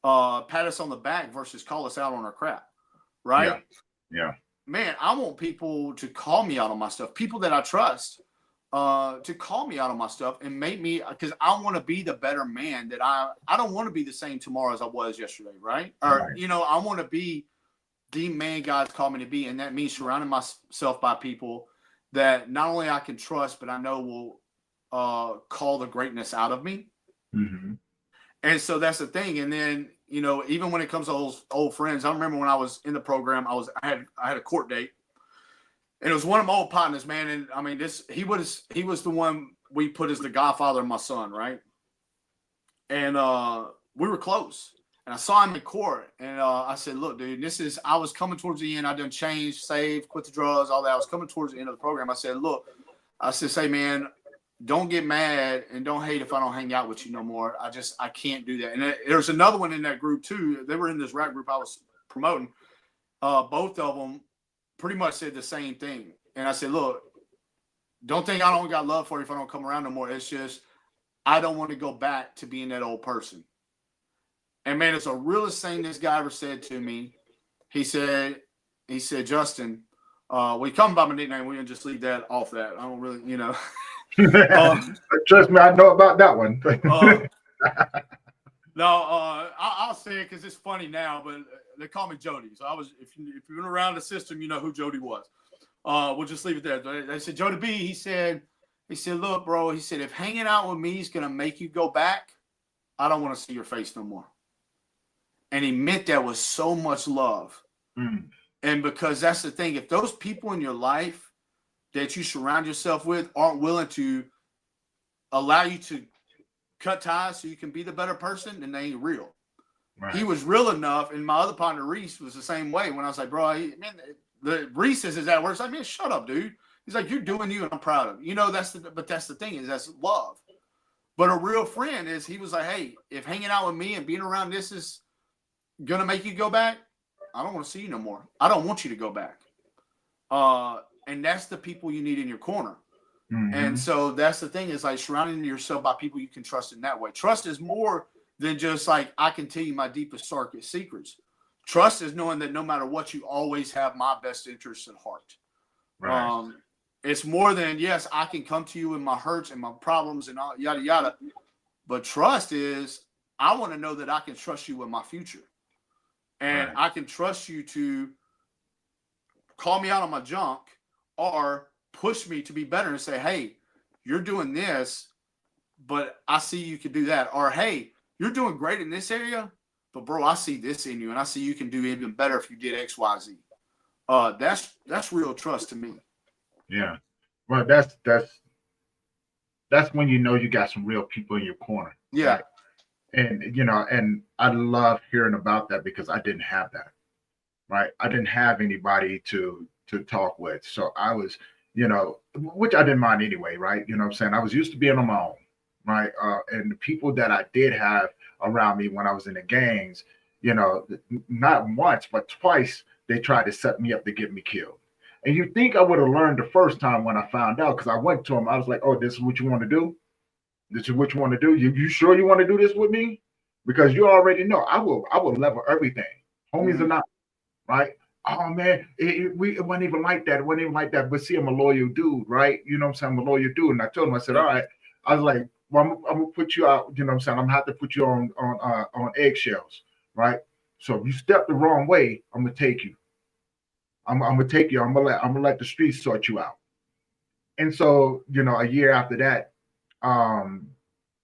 pat us on the back versus call us out on our crap. Right. Yeah. Man, I want people to call me out on my stuff. People that I trust to call me out on my stuff and make me, because I want to be the better man that I don't want to be the same tomorrow as I was yesterday. Right. Or, you know, I want to be the man God's called me to be. And that means surrounding myself by people that not only I can trust, but I know will call the greatness out of me. Mm-hmm. And so that's the thing. And then, you know, even when it comes to those old friends, I remember when I was in the program, I had a court date, and it was one of my old partners, man. And I mean, he was the one we put as the godfather of my son, right? And we were close. And I saw him in court, and I said, "Look, dude, I was coming towards the end. I done changed, saved, quit the drugs, all that. I was coming towards the end of the program. I said, look, say, man, don't get mad and don't hate if I don't hang out with you no more. I can't do that." And there's another one in that group too. They were in this rap group I was promoting. Both of them pretty much said the same thing. And I said, look, don't think I don't got love for you if I don't come around no more. It's just, I don't want to go back to being that old person. And man, it's the realest thing this guy ever said to me. He said, Justin, we come by my nickname. We can just leave that off that. I don't really, you know. Trust me, I know about that one. No, I'll say it because it's funny now, but they call me Jody. So if you've been around the system, you know who Jody was. We'll just leave it there. They said, Jody B, he said, look, bro, he said, if hanging out with me is going to make you go back, I don't want to see your face no more. And he meant that with so much love. Mm. And because that's the thing, if those people in your life that you surround yourself with aren't willing to allow you to cut ties so you can be the better person, then they ain't real. Right. He was real enough, and my other partner Reese was the same way. When I was like, bro, man, Reese is at work. It's like, man, shut up, dude. He's like, you're doing you, and I'm proud of you. You know, but that's the thing, is that's love. But a real friend is, he was like, hey, if hanging out with me and being around this is gonna make you go back, I don't want to see you no more. I don't want you to go back. And that's the people you need in your corner. Mm-hmm. And so that's the thing, is like surrounding yourself by people you can trust in that way. Trust is more than just like, I can tell you my deepest, darkest secrets. Trust is knowing that no matter what, you always have my best interests at heart. Right. It's more than, yes, I can come to you with my hurts and my problems and all, yada, yada. But trust is, I want to know that I can trust you with my future. And Right. I can trust you to call me out on my junk or push me to be better and say, hey, you're doing this, but I see you can do that. Or, hey, you're doing great in this area, but bro, I see this in you and I see you can do even better if you did X, Y, Z. That's real trust to me. Yeah. Well, that's when you know you got some real people in your corner, Yeah. right? And and I love hearing about that because I didn't have that, right? I didn't have anybody to talk with. So I was, which I didn't mind anyway, right? You know what I'm saying? I was used to being on my own, right? And the people that I did have around me when I was in the gangs, not once, but twice, they tried to set me up to get me killed. And you think I would have learned the first time when I found out, because I went to them, I was like, oh, this is what you want to do? This is what you want to do? You sure you want to do this with me? Because you already know I will level everything. Homies or Mm-hmm. not, right? Oh man, it wasn't even like that. It wasn't even like that. But see, I'm a loyal dude, right? You know what I'm saying? I'm a loyal dude. And I told him, I said, Yeah. all right. I was like, well, I'm gonna put you out. You know what I'm saying? I'm gonna have to put you on eggshells, right? So if you step the wrong way, I'm gonna take you. I'm gonna take you. I'm gonna let the streets sort you out. And so, a year after that, um,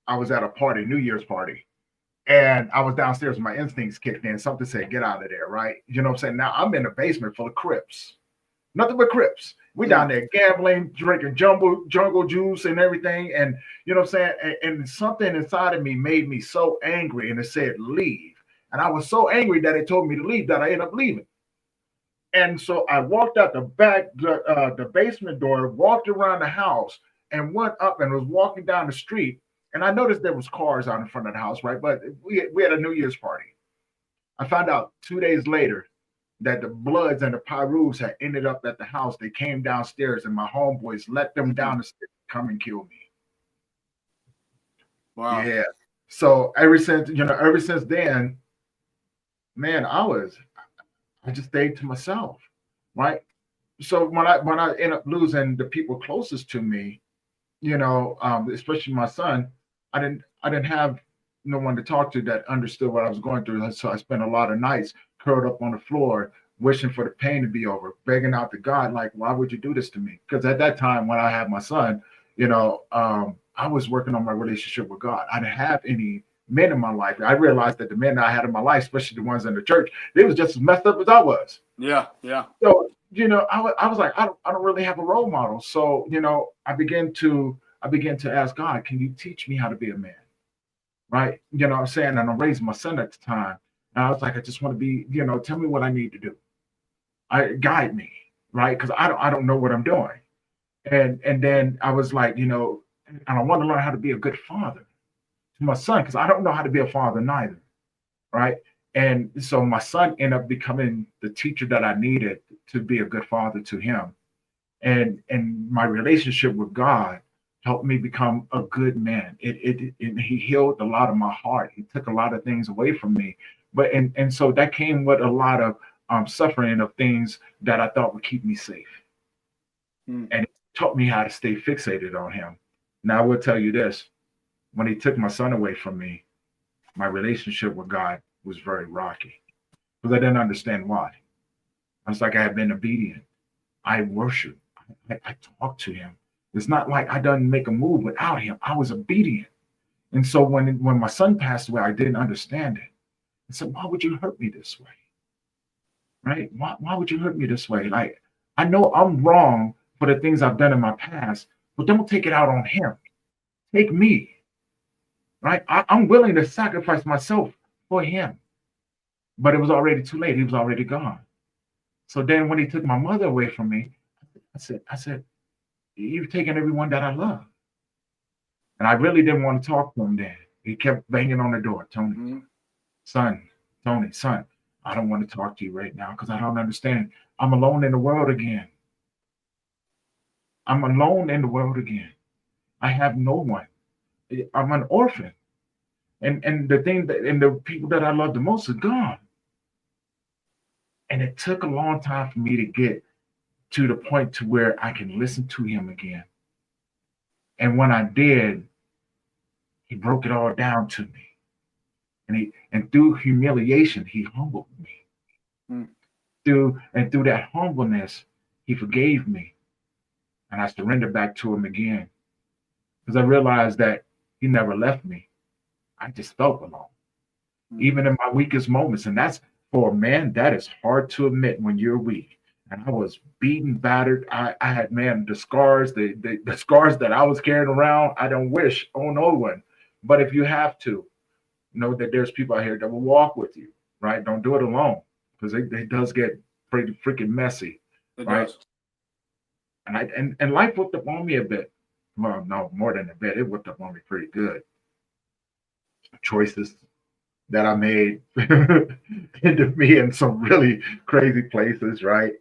I was at a party, New Year's party, and I was downstairs. My instincts kicked in. Something said, "Get out of there!" Right? You know what I'm saying? Now I'm in the basement full of Crips, nothing but Crips. We down Mm. there gambling, drinking jungle juice and everything, and you know what I'm saying. And something inside of me made me so angry, and it said, "Leave." And I was so angry that it told me to leave that I ended up leaving. And so I walked out the back, the basement door, walked around the house, and went up and was walking down the street. And I noticed there was cars out in front of the house, right? But we had a New Year's party. I found out 2 days later that the Bloods and the Pyrus had ended up at the house. They came downstairs, and my homeboys let them Mm-hmm. down the stairs to come and kill me. Wow. Yeah. So ever since then, man, I just stayed to myself, right? So when I end up losing the people closest to me, especially my son, I didn't have no one to talk to that understood what I was going through. So I spent a lot of nights curled up on the floor, wishing for the pain to be over, begging out to God, like, why would you do this to me? Because at that time when I had my son, I was working on my relationship with God. I didn't have any men in my life. I realized that the men that I had in my life, especially the ones in the church, they was just as messed up as I was. Yeah. Yeah. So, I was like, I don't really have a role model. So, I began to ask God, can you teach me how to be a man? Right. You know what I'm saying? And I'm raising my son at the time. And I was like, I just want to be, tell me what I need to do. Guide me, right? Because I don't know what I'm doing. And then I was like, and I want to learn how to be a good father to my son, because I don't know how to be a father neither. Right. And so my son ended up becoming the teacher that I needed to be a good father to him. And my relationship with God helped me become a good man. He healed a lot of my heart. He took a lot of things away from me. And so that came with a lot of suffering of things that I thought would keep me safe. Mm. And it taught me how to stay fixated on him. Now I will tell you this: when he took my son away from me, my relationship with God was very rocky because I didn't understand why. I was like, I had been obedient. I worship. I talked to him. It's not like I didn't make a move without him. I was obedient. And so when my son passed away, I didn't understand it. I said, why would you hurt me this way? Right? Why would you hurt me this way? Like, I know I'm wrong for the things I've done in my past, but don't take it out on him. Take me. Right? I'm willing to sacrifice myself for him. But it was already too late. He was already gone. So then when he took my mother away from me, I said, you've taken everyone that I love. And I really didn't want to talk to him then. He kept banging on the door. Tony, Mm-hmm. son, Tony, son, I don't want to talk to you right now because I don't understand. I'm alone in the world again. I'm alone in the world again. I have no one. I'm an orphan. And the thing that and the people that I love the most are gone. And it took a long time for me to get to the point to where I can listen to him again. And when I did, He broke it all down to me. And through humiliation, he humbled me. Mm. Through that humbleness, he forgave me. And I surrendered back to him again. Because I realized that he never left me. I just felt alone. Mm. Even in my weakest moments. And that's for a man, that is hard to admit when you're weak. And I was beaten, battered. I had, man, the scars that I was carrying around, I don't wish on no one. But if you have to, know that there's people out here that will walk with you, right? Don't do it alone because it does get pretty freaking messy, It right? does. And life whipped up on me a bit. Well, no, more than a bit. It whipped up on me pretty good. Choices that I made ended me in some really crazy places, right?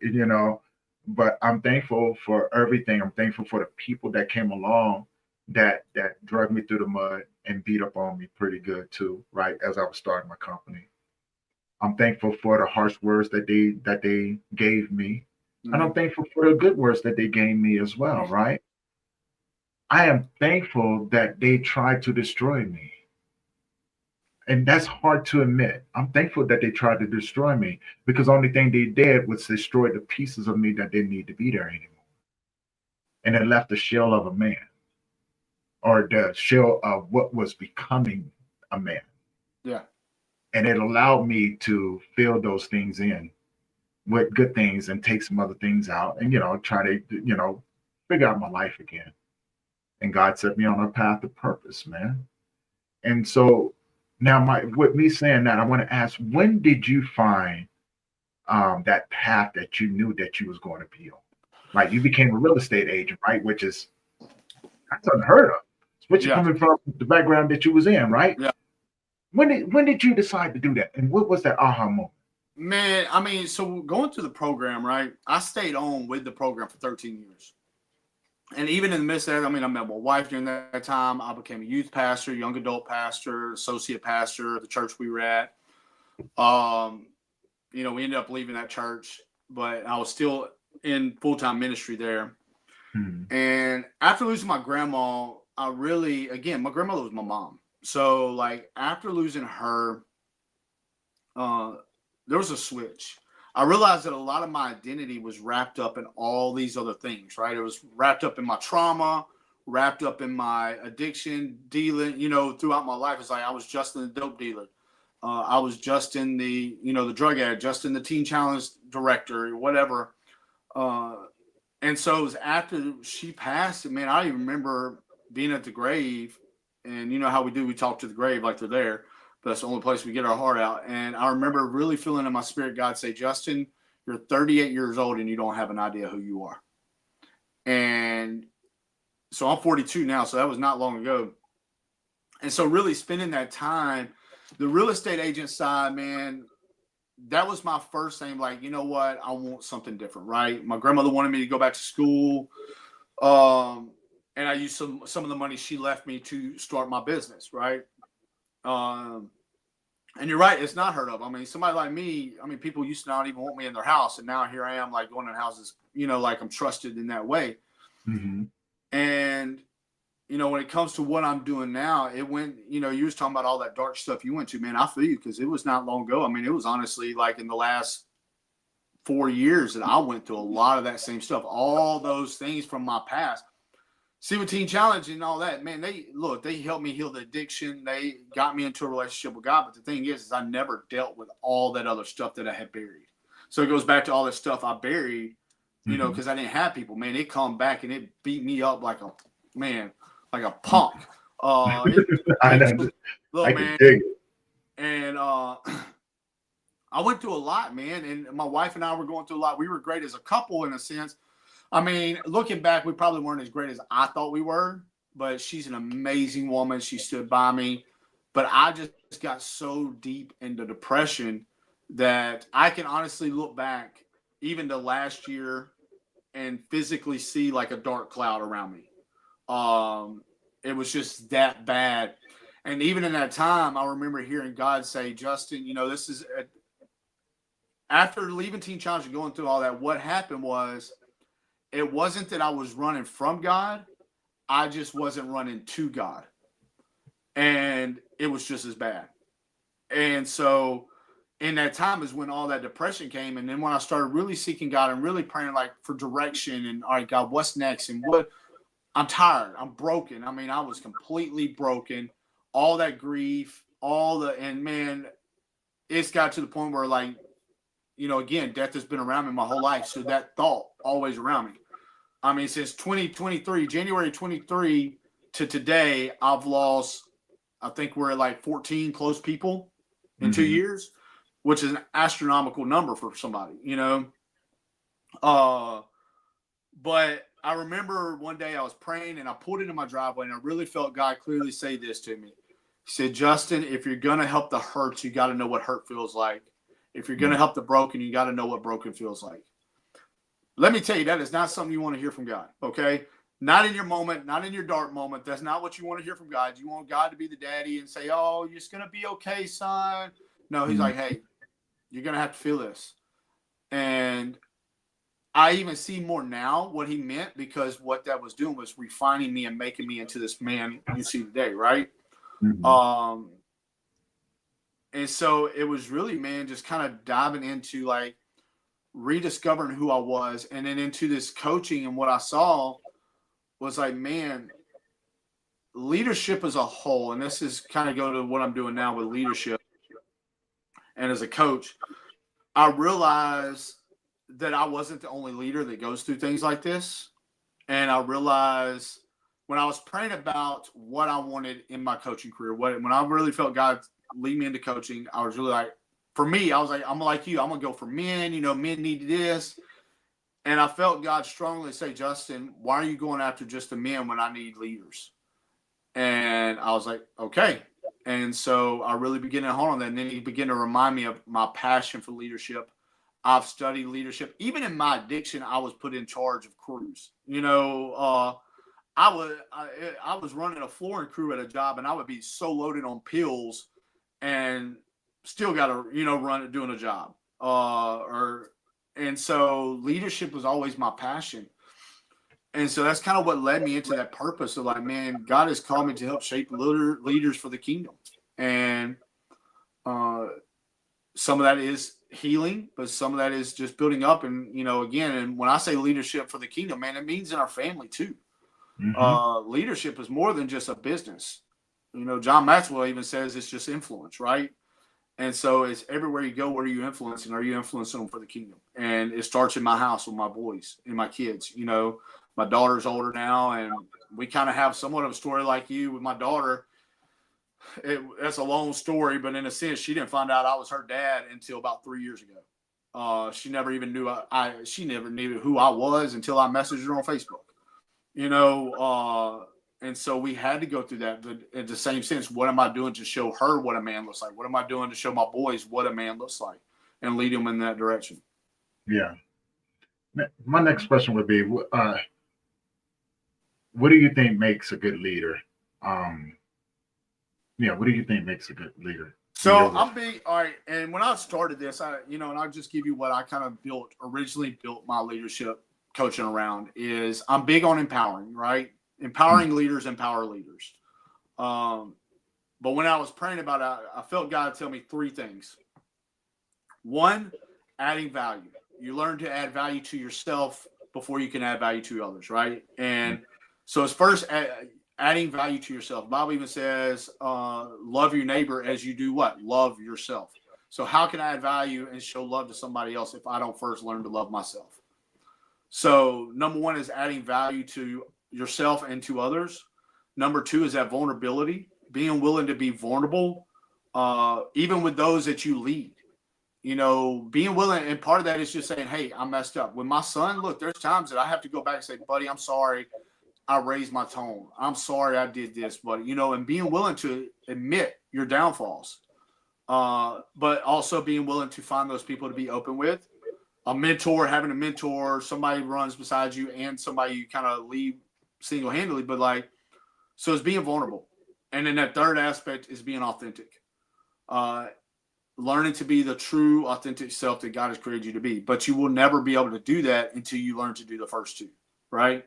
But I'm thankful for everything. I'm thankful for the people that came along that drug me through the mud and beat up on me pretty good too, right? As I was starting my company. I'm thankful for the harsh words that they gave me. And I'm Mm. thankful for the good words that they gave me as well, right? I am thankful that they tried to destroy me. And that's hard to admit. I'm thankful that they tried to destroy me because the only thing they did was destroy the pieces of me that didn't need to be there anymore. And it left the shell of a man or the shell of what was becoming a man. Yeah. And it allowed me to fill those things in with good things and take some other things out and, try to, figure out my life again. And God set me on a path of purpose, man. And so now, with me saying that, I want to ask, when did you find that path that you knew that you was going to be on? Like you became a real estate agent, right? Which is that's unheard of, especially Yeah. coming from the background that you was in, right? Yeah. When did you decide to do that, and what was that aha moment? Man, I mean, so going through the program, right? I stayed on with the program for 13 years. And even in the midst of that, I mean, I met my wife during that time. I became a youth pastor, young adult pastor, associate pastor of the church we were at. Um, we ended up leaving that church, but I was still in full time ministry there. Hmm. And after losing my grandma, I really, again, my grandmother was my mom. So, like, after losing her, uh, there was a switch. I realized that a lot of my identity was wrapped up in all these other things, right? It was wrapped up in my trauma, wrapped up in my addiction, dealing, throughout my life. It's like I was Justin the dope dealer. I was Justin the drug addict, Justin the teen challenge director, whatever. Uh, and so it was after she passed, and man, I even remember being at the grave, and you know how we do, we talk to the grave like they're there, but that's the only place we get our heart out. And I remember really feeling in my spirit, God say, Justin, you're 38 years old and you don't have an idea who you are. And so I'm 42 now, so that was not long ago. And so really spending that time, the real estate agent side, man, that was my first thing. Like, you know what? I want something different, right? My grandmother wanted me to go back to school. And I used some of the money she left me to start my business, right? Um, and you're right, it's not heard of. I mean, somebody like me, I mean, people used to not even want me in their house, and now here I am, like going in houses, like I'm trusted in that way. Hmm. And when it comes to what I'm doing now, it went, you was talking about all that dark stuff you went to, man. I feel you because it was not long ago. I mean, it was honestly like in the last 4 years that I went through a lot of that same stuff, all those things from my past. See, with Teen Challenge and all that, man, they helped me heal the addiction. They got me into a relationship with God. But the thing is I never dealt with all that other stuff that I had buried. So it goes back to all that stuff I buried, Hmm. because I didn't have people. Man, it come back and it beat me up like a punk. I It know. took, look, I can man, dig it. and I went through a lot, man. And my wife and I were going through a lot. We were great as a couple in a sense. I mean, looking back, we probably weren't as great as I thought we were, but she's an amazing woman. She stood by me. But I just got so deep into depression that I can honestly look back even to last year and physically see like a dark cloud around me. It was just that bad. And even in that time, I remember hearing God say, Justin, this is after leaving Teen Challenge and going through all that, what happened was it wasn't that I was running from God. I just wasn't running to God. and it was just as bad. And so in that time is when all that depression came. And then when I started really seeking God and really praying like for direction and, all right, God, what's next? And what, I'm tired. I'm broken. I mean, I was completely broken. All that grief, and man, it's got to the point where, like, again, death has been around me my whole life. So that thought always around me. I mean, since 2023, January 23 to today, I've lost, I think we're at like 14 close people in 2 years, which is an astronomical number for somebody, But I remember one day I was praying and I pulled into my driveway and I really felt God clearly say this to me. He said, Justin, if you're going to help the hurt, you got to know what hurt feels like. If you're going to help the broken, you got to know what broken feels like. Let me tell you, that is not something you want to hear from God, okay? Not in your moment, not in your dark moment. That's not what you want to hear from God. You want God to be the daddy and say, oh, you're just going to be okay, son. No, he's like, hey, you're going to have to feel this. And I even see more now what he meant, because what that was doing was refining me and making me into this man you see today, right? And so it was really, man, just kind of diving into like rediscovering who I was, and then into this coaching. And what I saw was like, man, leadership as a whole, and this is kind of go to what I'm doing now with leadership and as a coach, I realized that I wasn't the only leader that goes through things like this. And I realized when I was praying about what I wanted in my coaching career, when I really felt God lead me into coaching, I was really like, for me, I was like, I'm like you, I'm going to go for men, men need this. And I felt God strongly say, Justin, why are you going after just the men when I need leaders? And I was like, okay. And so I really began to hold on that. And then he began to remind me of my passion for leadership. I've studied leadership. Even in my addiction, I was put in charge of crews. I was running a flooring crew at a job, and I would be so loaded on pills and still got to, doing a job. And so leadership was always my passion. And so that's kind of what led me into that purpose of like, man, God has called me to help shape leaders for the kingdom. And some of that is healing, but some of that is just building up. And, again, and when I say leadership for the kingdom, man, it means in our family too. Leadership is more than just a business. John Maxwell even says it's just influence, right? And so it's everywhere you go, where are you influencing? Are you influencing them for the kingdom? And it starts in my house with my boys and my kids. My daughter's older now, and we kind of have somewhat of a story like you with my daughter. That's a long story, but in a sense, she didn't find out I was her dad until about 3 years ago. She never even knew she never knew who I was until I messaged her on Facebook. And so we had to go through that. But in the same sense, what am I doing to show her what a man looks like? What am I doing to show my boys what a man looks like and lead them in that direction? Yeah. My next question would be, what do you think makes a good leader? What do you think makes a good leader? So I'm big. All right. And when I started this, and I'll just give you what I kind of originally built my leadership coaching around is I'm big on empowering, right? Empowering leaders, empower leaders. But when I was praying about it, I felt God tell me three things. One, adding value. You learn to add value to yourself before you can add value to others, right? And so it's first adding value to yourself. The Bible even says, love your neighbor as you do what? Love yourself. So how can I add value and show love to somebody else if I don't first learn to love myself? So number one is adding value to yourself and to others. Number two is that vulnerability, being willing to be vulnerable, even with those that you lead. Being willing, and part of that is just saying, hey, I messed up. With my son, look, there's times that I have to go back and say, buddy, I'm sorry. I raised my tone. I'm sorry I did this, buddy. And being willing to admit your downfalls, but also being willing to find those people to be open with. A mentor, having a mentor, somebody runs beside you and somebody you kind of lead single-handedly, but so it's being vulnerable. And then that third aspect is being authentic. Learning to be the true, authentic self that God has created you to be. But you will never be able to do that until you learn to do the first two, right?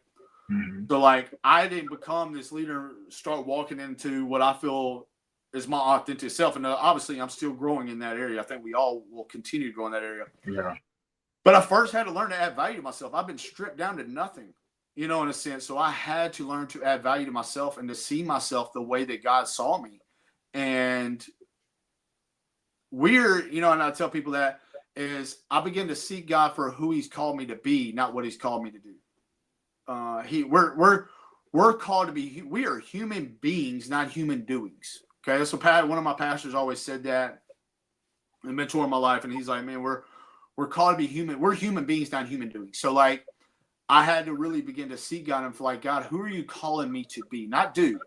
Mm-hmm. So like I didn't become this leader, start walking into what I feel is my authentic self. And obviously I'm still growing in that area. I think we all will continue to grow in that area. Yeah. But I first had to learn to add value to myself. I've been stripped down to nothing, you know, in a sense. So I had to learn to add value to myself and to see myself the way that God saw me. And you know, and I tell people that is I begin to seek God for who He's called me to be, not what He's called me to do. We're called to be. We are human beings, not human doings. Okay, so one of my pastors always said that, the mentor in my life, and he's like, man, we're called to be human. We're human beings, not human doings. So like, I had to really begin to seek God and feel like, God, who are you calling me to be? Not do,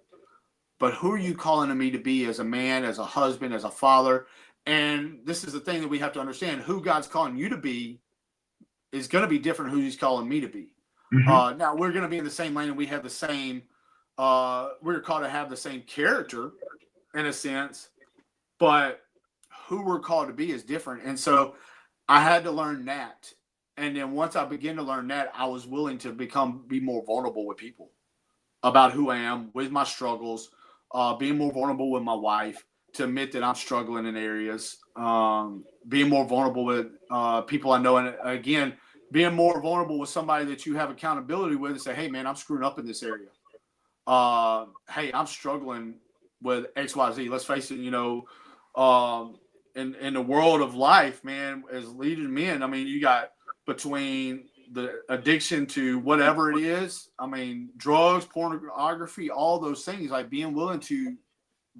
but who are you calling me to be as a man, as a husband, as a father? And this is the thing that we have to understand: who God's calling you to be is going to be different who He's calling me to be. Mm-hmm. Now we're going to be in the same lane, and we have the same. We're called to have the same character, in a sense, but who we're called to be is different. And so I had to learn that. And then once I began to learn that, I was willing to be more vulnerable with people about who I am, with my struggles, being more vulnerable with my wife, to admit that I'm struggling in areas, being more vulnerable with people I know. And again, being more vulnerable with somebody that you have accountability with and say, hey, man, I'm screwing up in this area. Hey, I'm struggling with X, Y, Z. Let's face it, you know, in the world of life, man, as leading men, I mean, you got between the addiction to whatever it is, I mean, drugs, pornography, all those things, like being willing to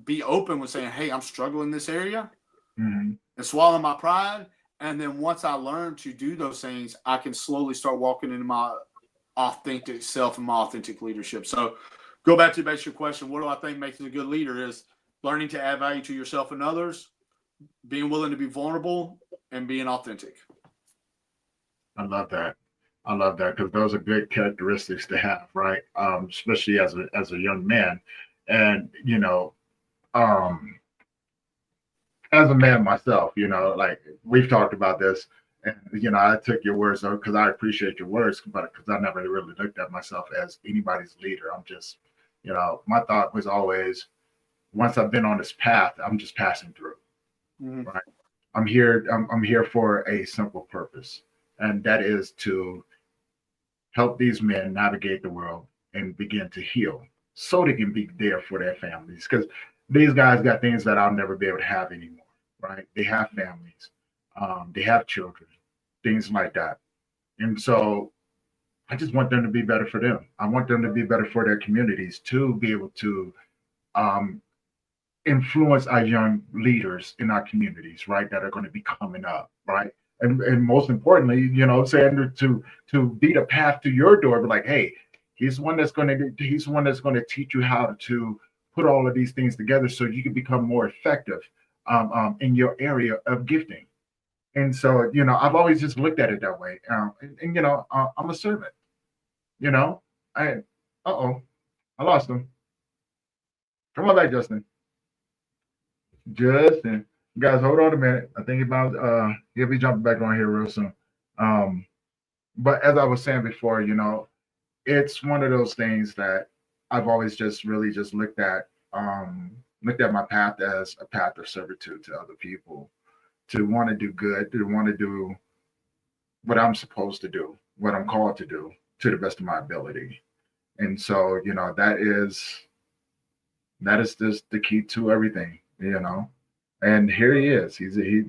be open with saying, hey, I'm struggling in this area, Mm-hmm. and swallowing my pride. And then once I learn to do those things, I can slowly start walking into my authentic self and my authentic leadership. So go back to the basic question, what do I think makes a good leader is learning to add value to yourself and others, being willing to be vulnerable, and being authentic. I love that. I love that because those are good characteristics to have, right? Especially as a young man, and um, as a man myself, like we've talked about this, and I took your words because I appreciate your words, but because I never really looked at myself as anybody's leader. I'm just, my thought was always, once I've been on this path, I'm just passing through, Mm-hmm. right? I'm here. I'm here for a simple purpose, and that is to help these men navigate the world and begin to heal so they can be there for their families. Because these guys got things that I'll never be able to have anymore, right? They have families, they have children, things like that. And so I just want them to be better for them. I want them to be better for their communities to be able to um, influence our young leaders in our communities, right, that are going to be coming up, right? And most importantly, saying to be the path to your door, but like, hey, he's the one that's going to teach you how to put all of these things together so you can become more effective in your area of gifting. And so, I've always just looked at it that way. I'm a servant. You know, I I lost him. Come on back, Justin. Justin, guys, hold on a minute. I think about he'll be jumping back on here real soon. Um, but as I was saying before, it's one of those things that I've always just really just looked at my path as a path of servitude to other people, to want to do good, to want to do what I'm supposed to do, what I'm called to do to the best of my ability. And so, that is just the key to everything. And here he is.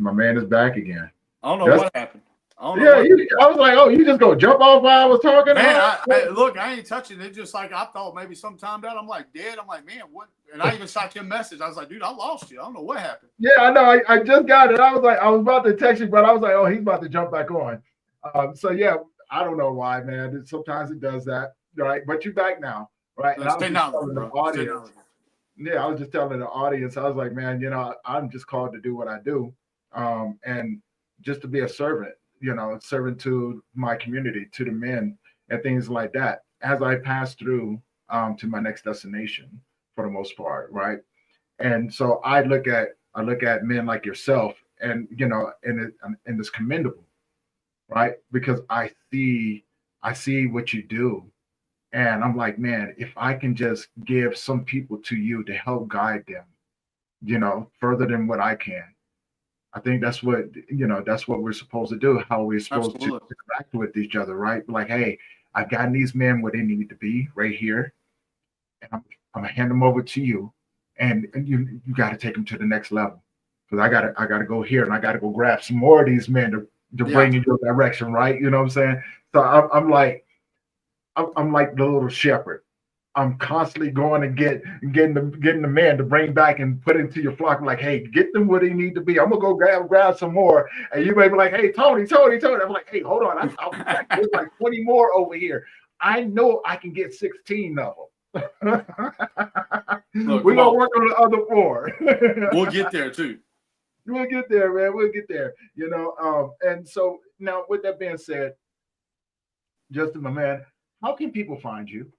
My man is back again. I don't know That's, what happened. I don't know yeah, what. I was like, oh, you just go jump off while I was talking? Man, look, I ain't touching it. Just like I thought maybe some time down, I'm like dead. I'm like, man, what? And I even shot you a message. I was like, dude, I lost you. I don't know what happened. Yeah, I know. I just got it. I was about to text you, but I was like, oh, he's about to jump back on. So yeah, I don't know why, man. Sometimes it does that, right? But you're back now, right? And It's I was just technology, telling the bro. It's audience. technology. Yeah, I was just telling the audience. I was like, man, I'm just called to do what I do, and just to be a servant. Serving to my community, to the men, and things like that. As I pass through to my next destination, for the most part, right? And so I look at men like yourself, and and it's commendable, right? Because I see what you do, And I'm like, man, if I can just give some people to you to help guide them, further than what I can. I think that's what we're supposed to do, how we're supposed to Absolutely. interact with each other, right? Like, hey, I've gotten these men where they need to be right here, and I'm gonna hand them over to you, and you got to take them to the next level, because I gotta go here, and I gotta go grab some more of these men to Yeah. bring in your direction, right? You know what I'm saying? So I'm like the little shepherd. I'm constantly going and getting the man to bring back and put into your flock. Like, hey, get them where they need to be. I'm gonna go grab some more, and you may be like, hey, Tony. I'm like, hey, hold on, there's like 20 more over here. I know I can get 16 of them. Look, We're come gonna on. work on the other four. We'll get there too. We'll get there, man. We'll get there. And so now, with that being said, Justin, my man, how can people find you?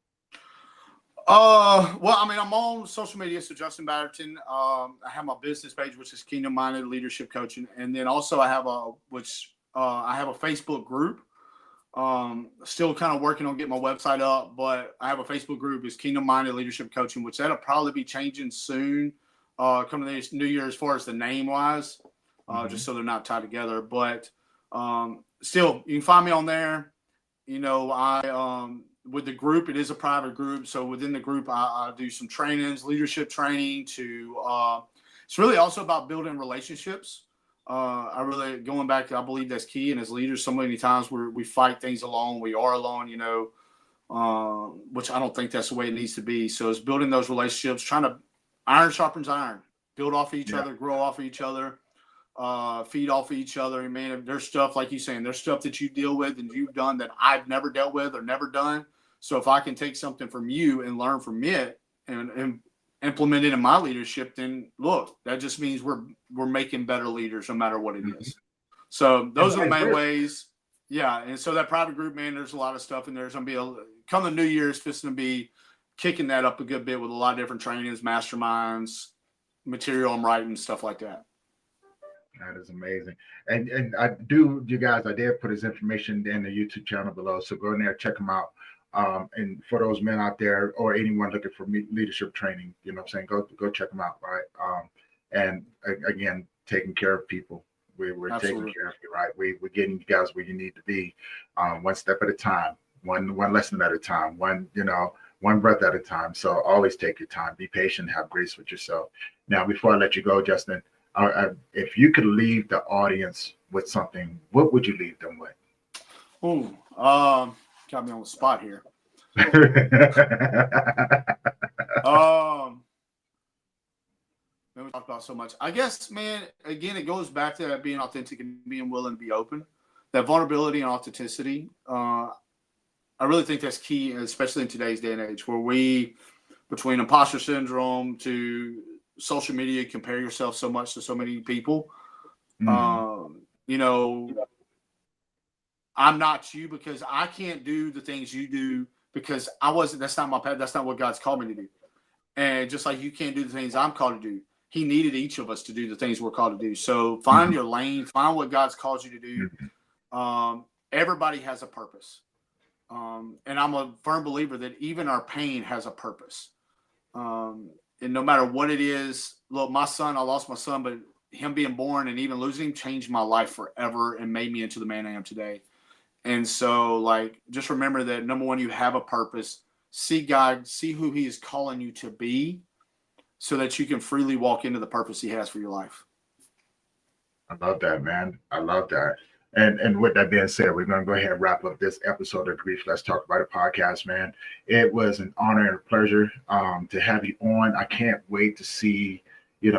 Well, I mean, I'm on social media, so Justin Batterton. I have my business page, which is Kingdom Minded Leadership Coaching, and then also I have a Facebook group. Still kind of working on getting my website up, but I have a Facebook group. It's Kingdom Minded Leadership Coaching, which that'll probably be changing soon. Coming this new year, as far as the name wise, just so they're not tied together. But still, you can find me on there. I with the group, it is a private group. So within the group, I do some trainings, leadership training it's really also about building relationships. I really, going back, I believe that's key. And as leaders, so many times we fight things alone. We are alone, which I don't think that's the way it needs to be. So it's building those relationships, trying to iron sharpens iron, build off of each other, grow off of each other. Feed off of each other. And man, there's stuff like you saying, there's stuff that you deal with and you've done that I've never dealt with or never done. So if I can take something from you and learn from it and implement it in my leadership, then look, that just means we're making better leaders no matter what it is. So those are the main ways. Yeah. And so that private group, man, there's a lot of stuff in there. There's going to be come the new year, it's just going to be kicking that up a good bit with a lot of different trainings, masterminds, material I'm writing, stuff like that. That is amazing. And you guys, I did put his information in the YouTube channel below. So go in there, check him out. And for those men out there or anyone looking for leadership training, what I'm saying, go check them out, right? And again, taking care of people. We're taking care of you, right? We're getting you guys where you need to be, one step at a time, one lesson at a time, one breath at a time. So always take your time, be patient, have grace with yourself. Now, before I let you go, Justin, if you could leave the audience with something, what would you leave them with? Got me on the spot here. We talked about so much. I guess, man, again, it goes back to that being authentic and being willing to be open. That vulnerability and authenticity. I really think that's key, especially in today's day and age, where between imposter syndrome to social media, compare yourself so much to so many people. I'm not you because I can't do the things you do because that's not my path. That's not what God's called me to do. And just like you can't do the things I'm called to do, he needed each of us to do the things we're called to do. So find your lane, find what God's called you to do. Everybody has a purpose. And I'm a firm believer that even our pain has a purpose. And no matter what it is, look, I lost my son, but him being born and even losing him changed my life forever and made me into the man I am today. And so, just remember that, number one, you have a purpose. See God, see who he is calling you to be so that you can freely walk into the purpose he has for your life. I love that, man. I love that. And with that being said, we're going to go ahead and wrap up this episode of Grief Let's Talk About It podcast, man. It was an honor and a pleasure to have you on. I can't wait to see,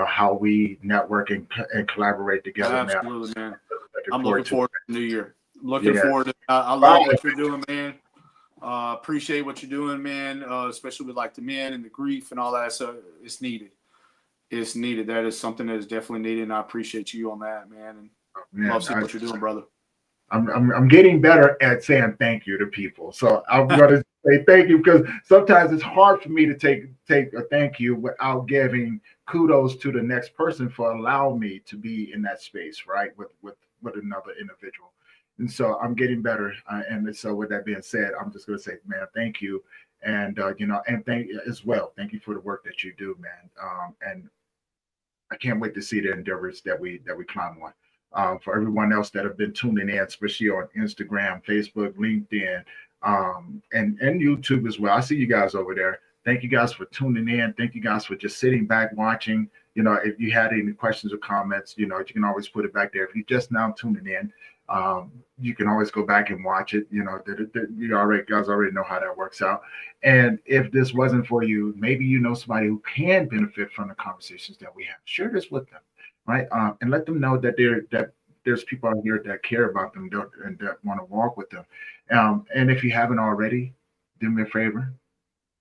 how we network and collaborate together. Absolutely, man. I'm looking forward to the new year. Looking forward to it. I love what you're doing, man. Appreciate what you're doing, man, especially with the men and the grief and all that. So it's needed. It's needed. That is something that is definitely needed, and I appreciate you on that, man. And love seeing what you're doing, brother. I'm getting better at saying thank you to people. So I'm going to say thank you because sometimes it's hard for me to take a thank you without giving kudos to the next person for allowing me to be in that space, right, with another individual. And so I'm getting better. And so with that being said, I'm just going to say, man, thank you. And and thank as well. Thank you for the work that you do, man. And I can't wait to see the endeavors that we climb on. For everyone else that have been tuning in, especially on Instagram, Facebook, LinkedIn, and YouTube as well. I see you guys over there. Thank you guys for tuning in. Thank you guys for just sitting back watching. If you had any questions or comments, you can always put it back there. If you're just now tuning in, you can always go back and watch it. You already guys already know how that works out. And if this wasn't for you, maybe you know somebody who can benefit from the conversations that we have. Share this with them, right? And let them know that there's people out here that care about them and that want to walk with them. And if you haven't already, do me a favor,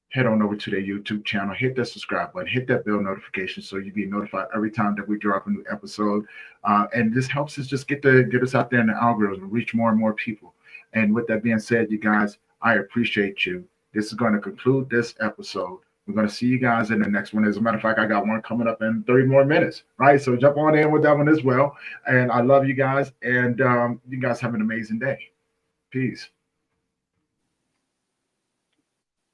head on over to their YouTube channel, hit that subscribe button, hit that bell notification so you be notified every time that we drop a new episode. And this helps us just get us out there in the algorithm, reach more and more people. And with that being said, you guys, I appreciate you. This is going to conclude this episode. We're going to see you guys in the next one. As a matter of fact, I got one coming up in 30 more minutes, right? So jump on in with that one as well. And I love you guys. And you guys have an amazing day. Peace.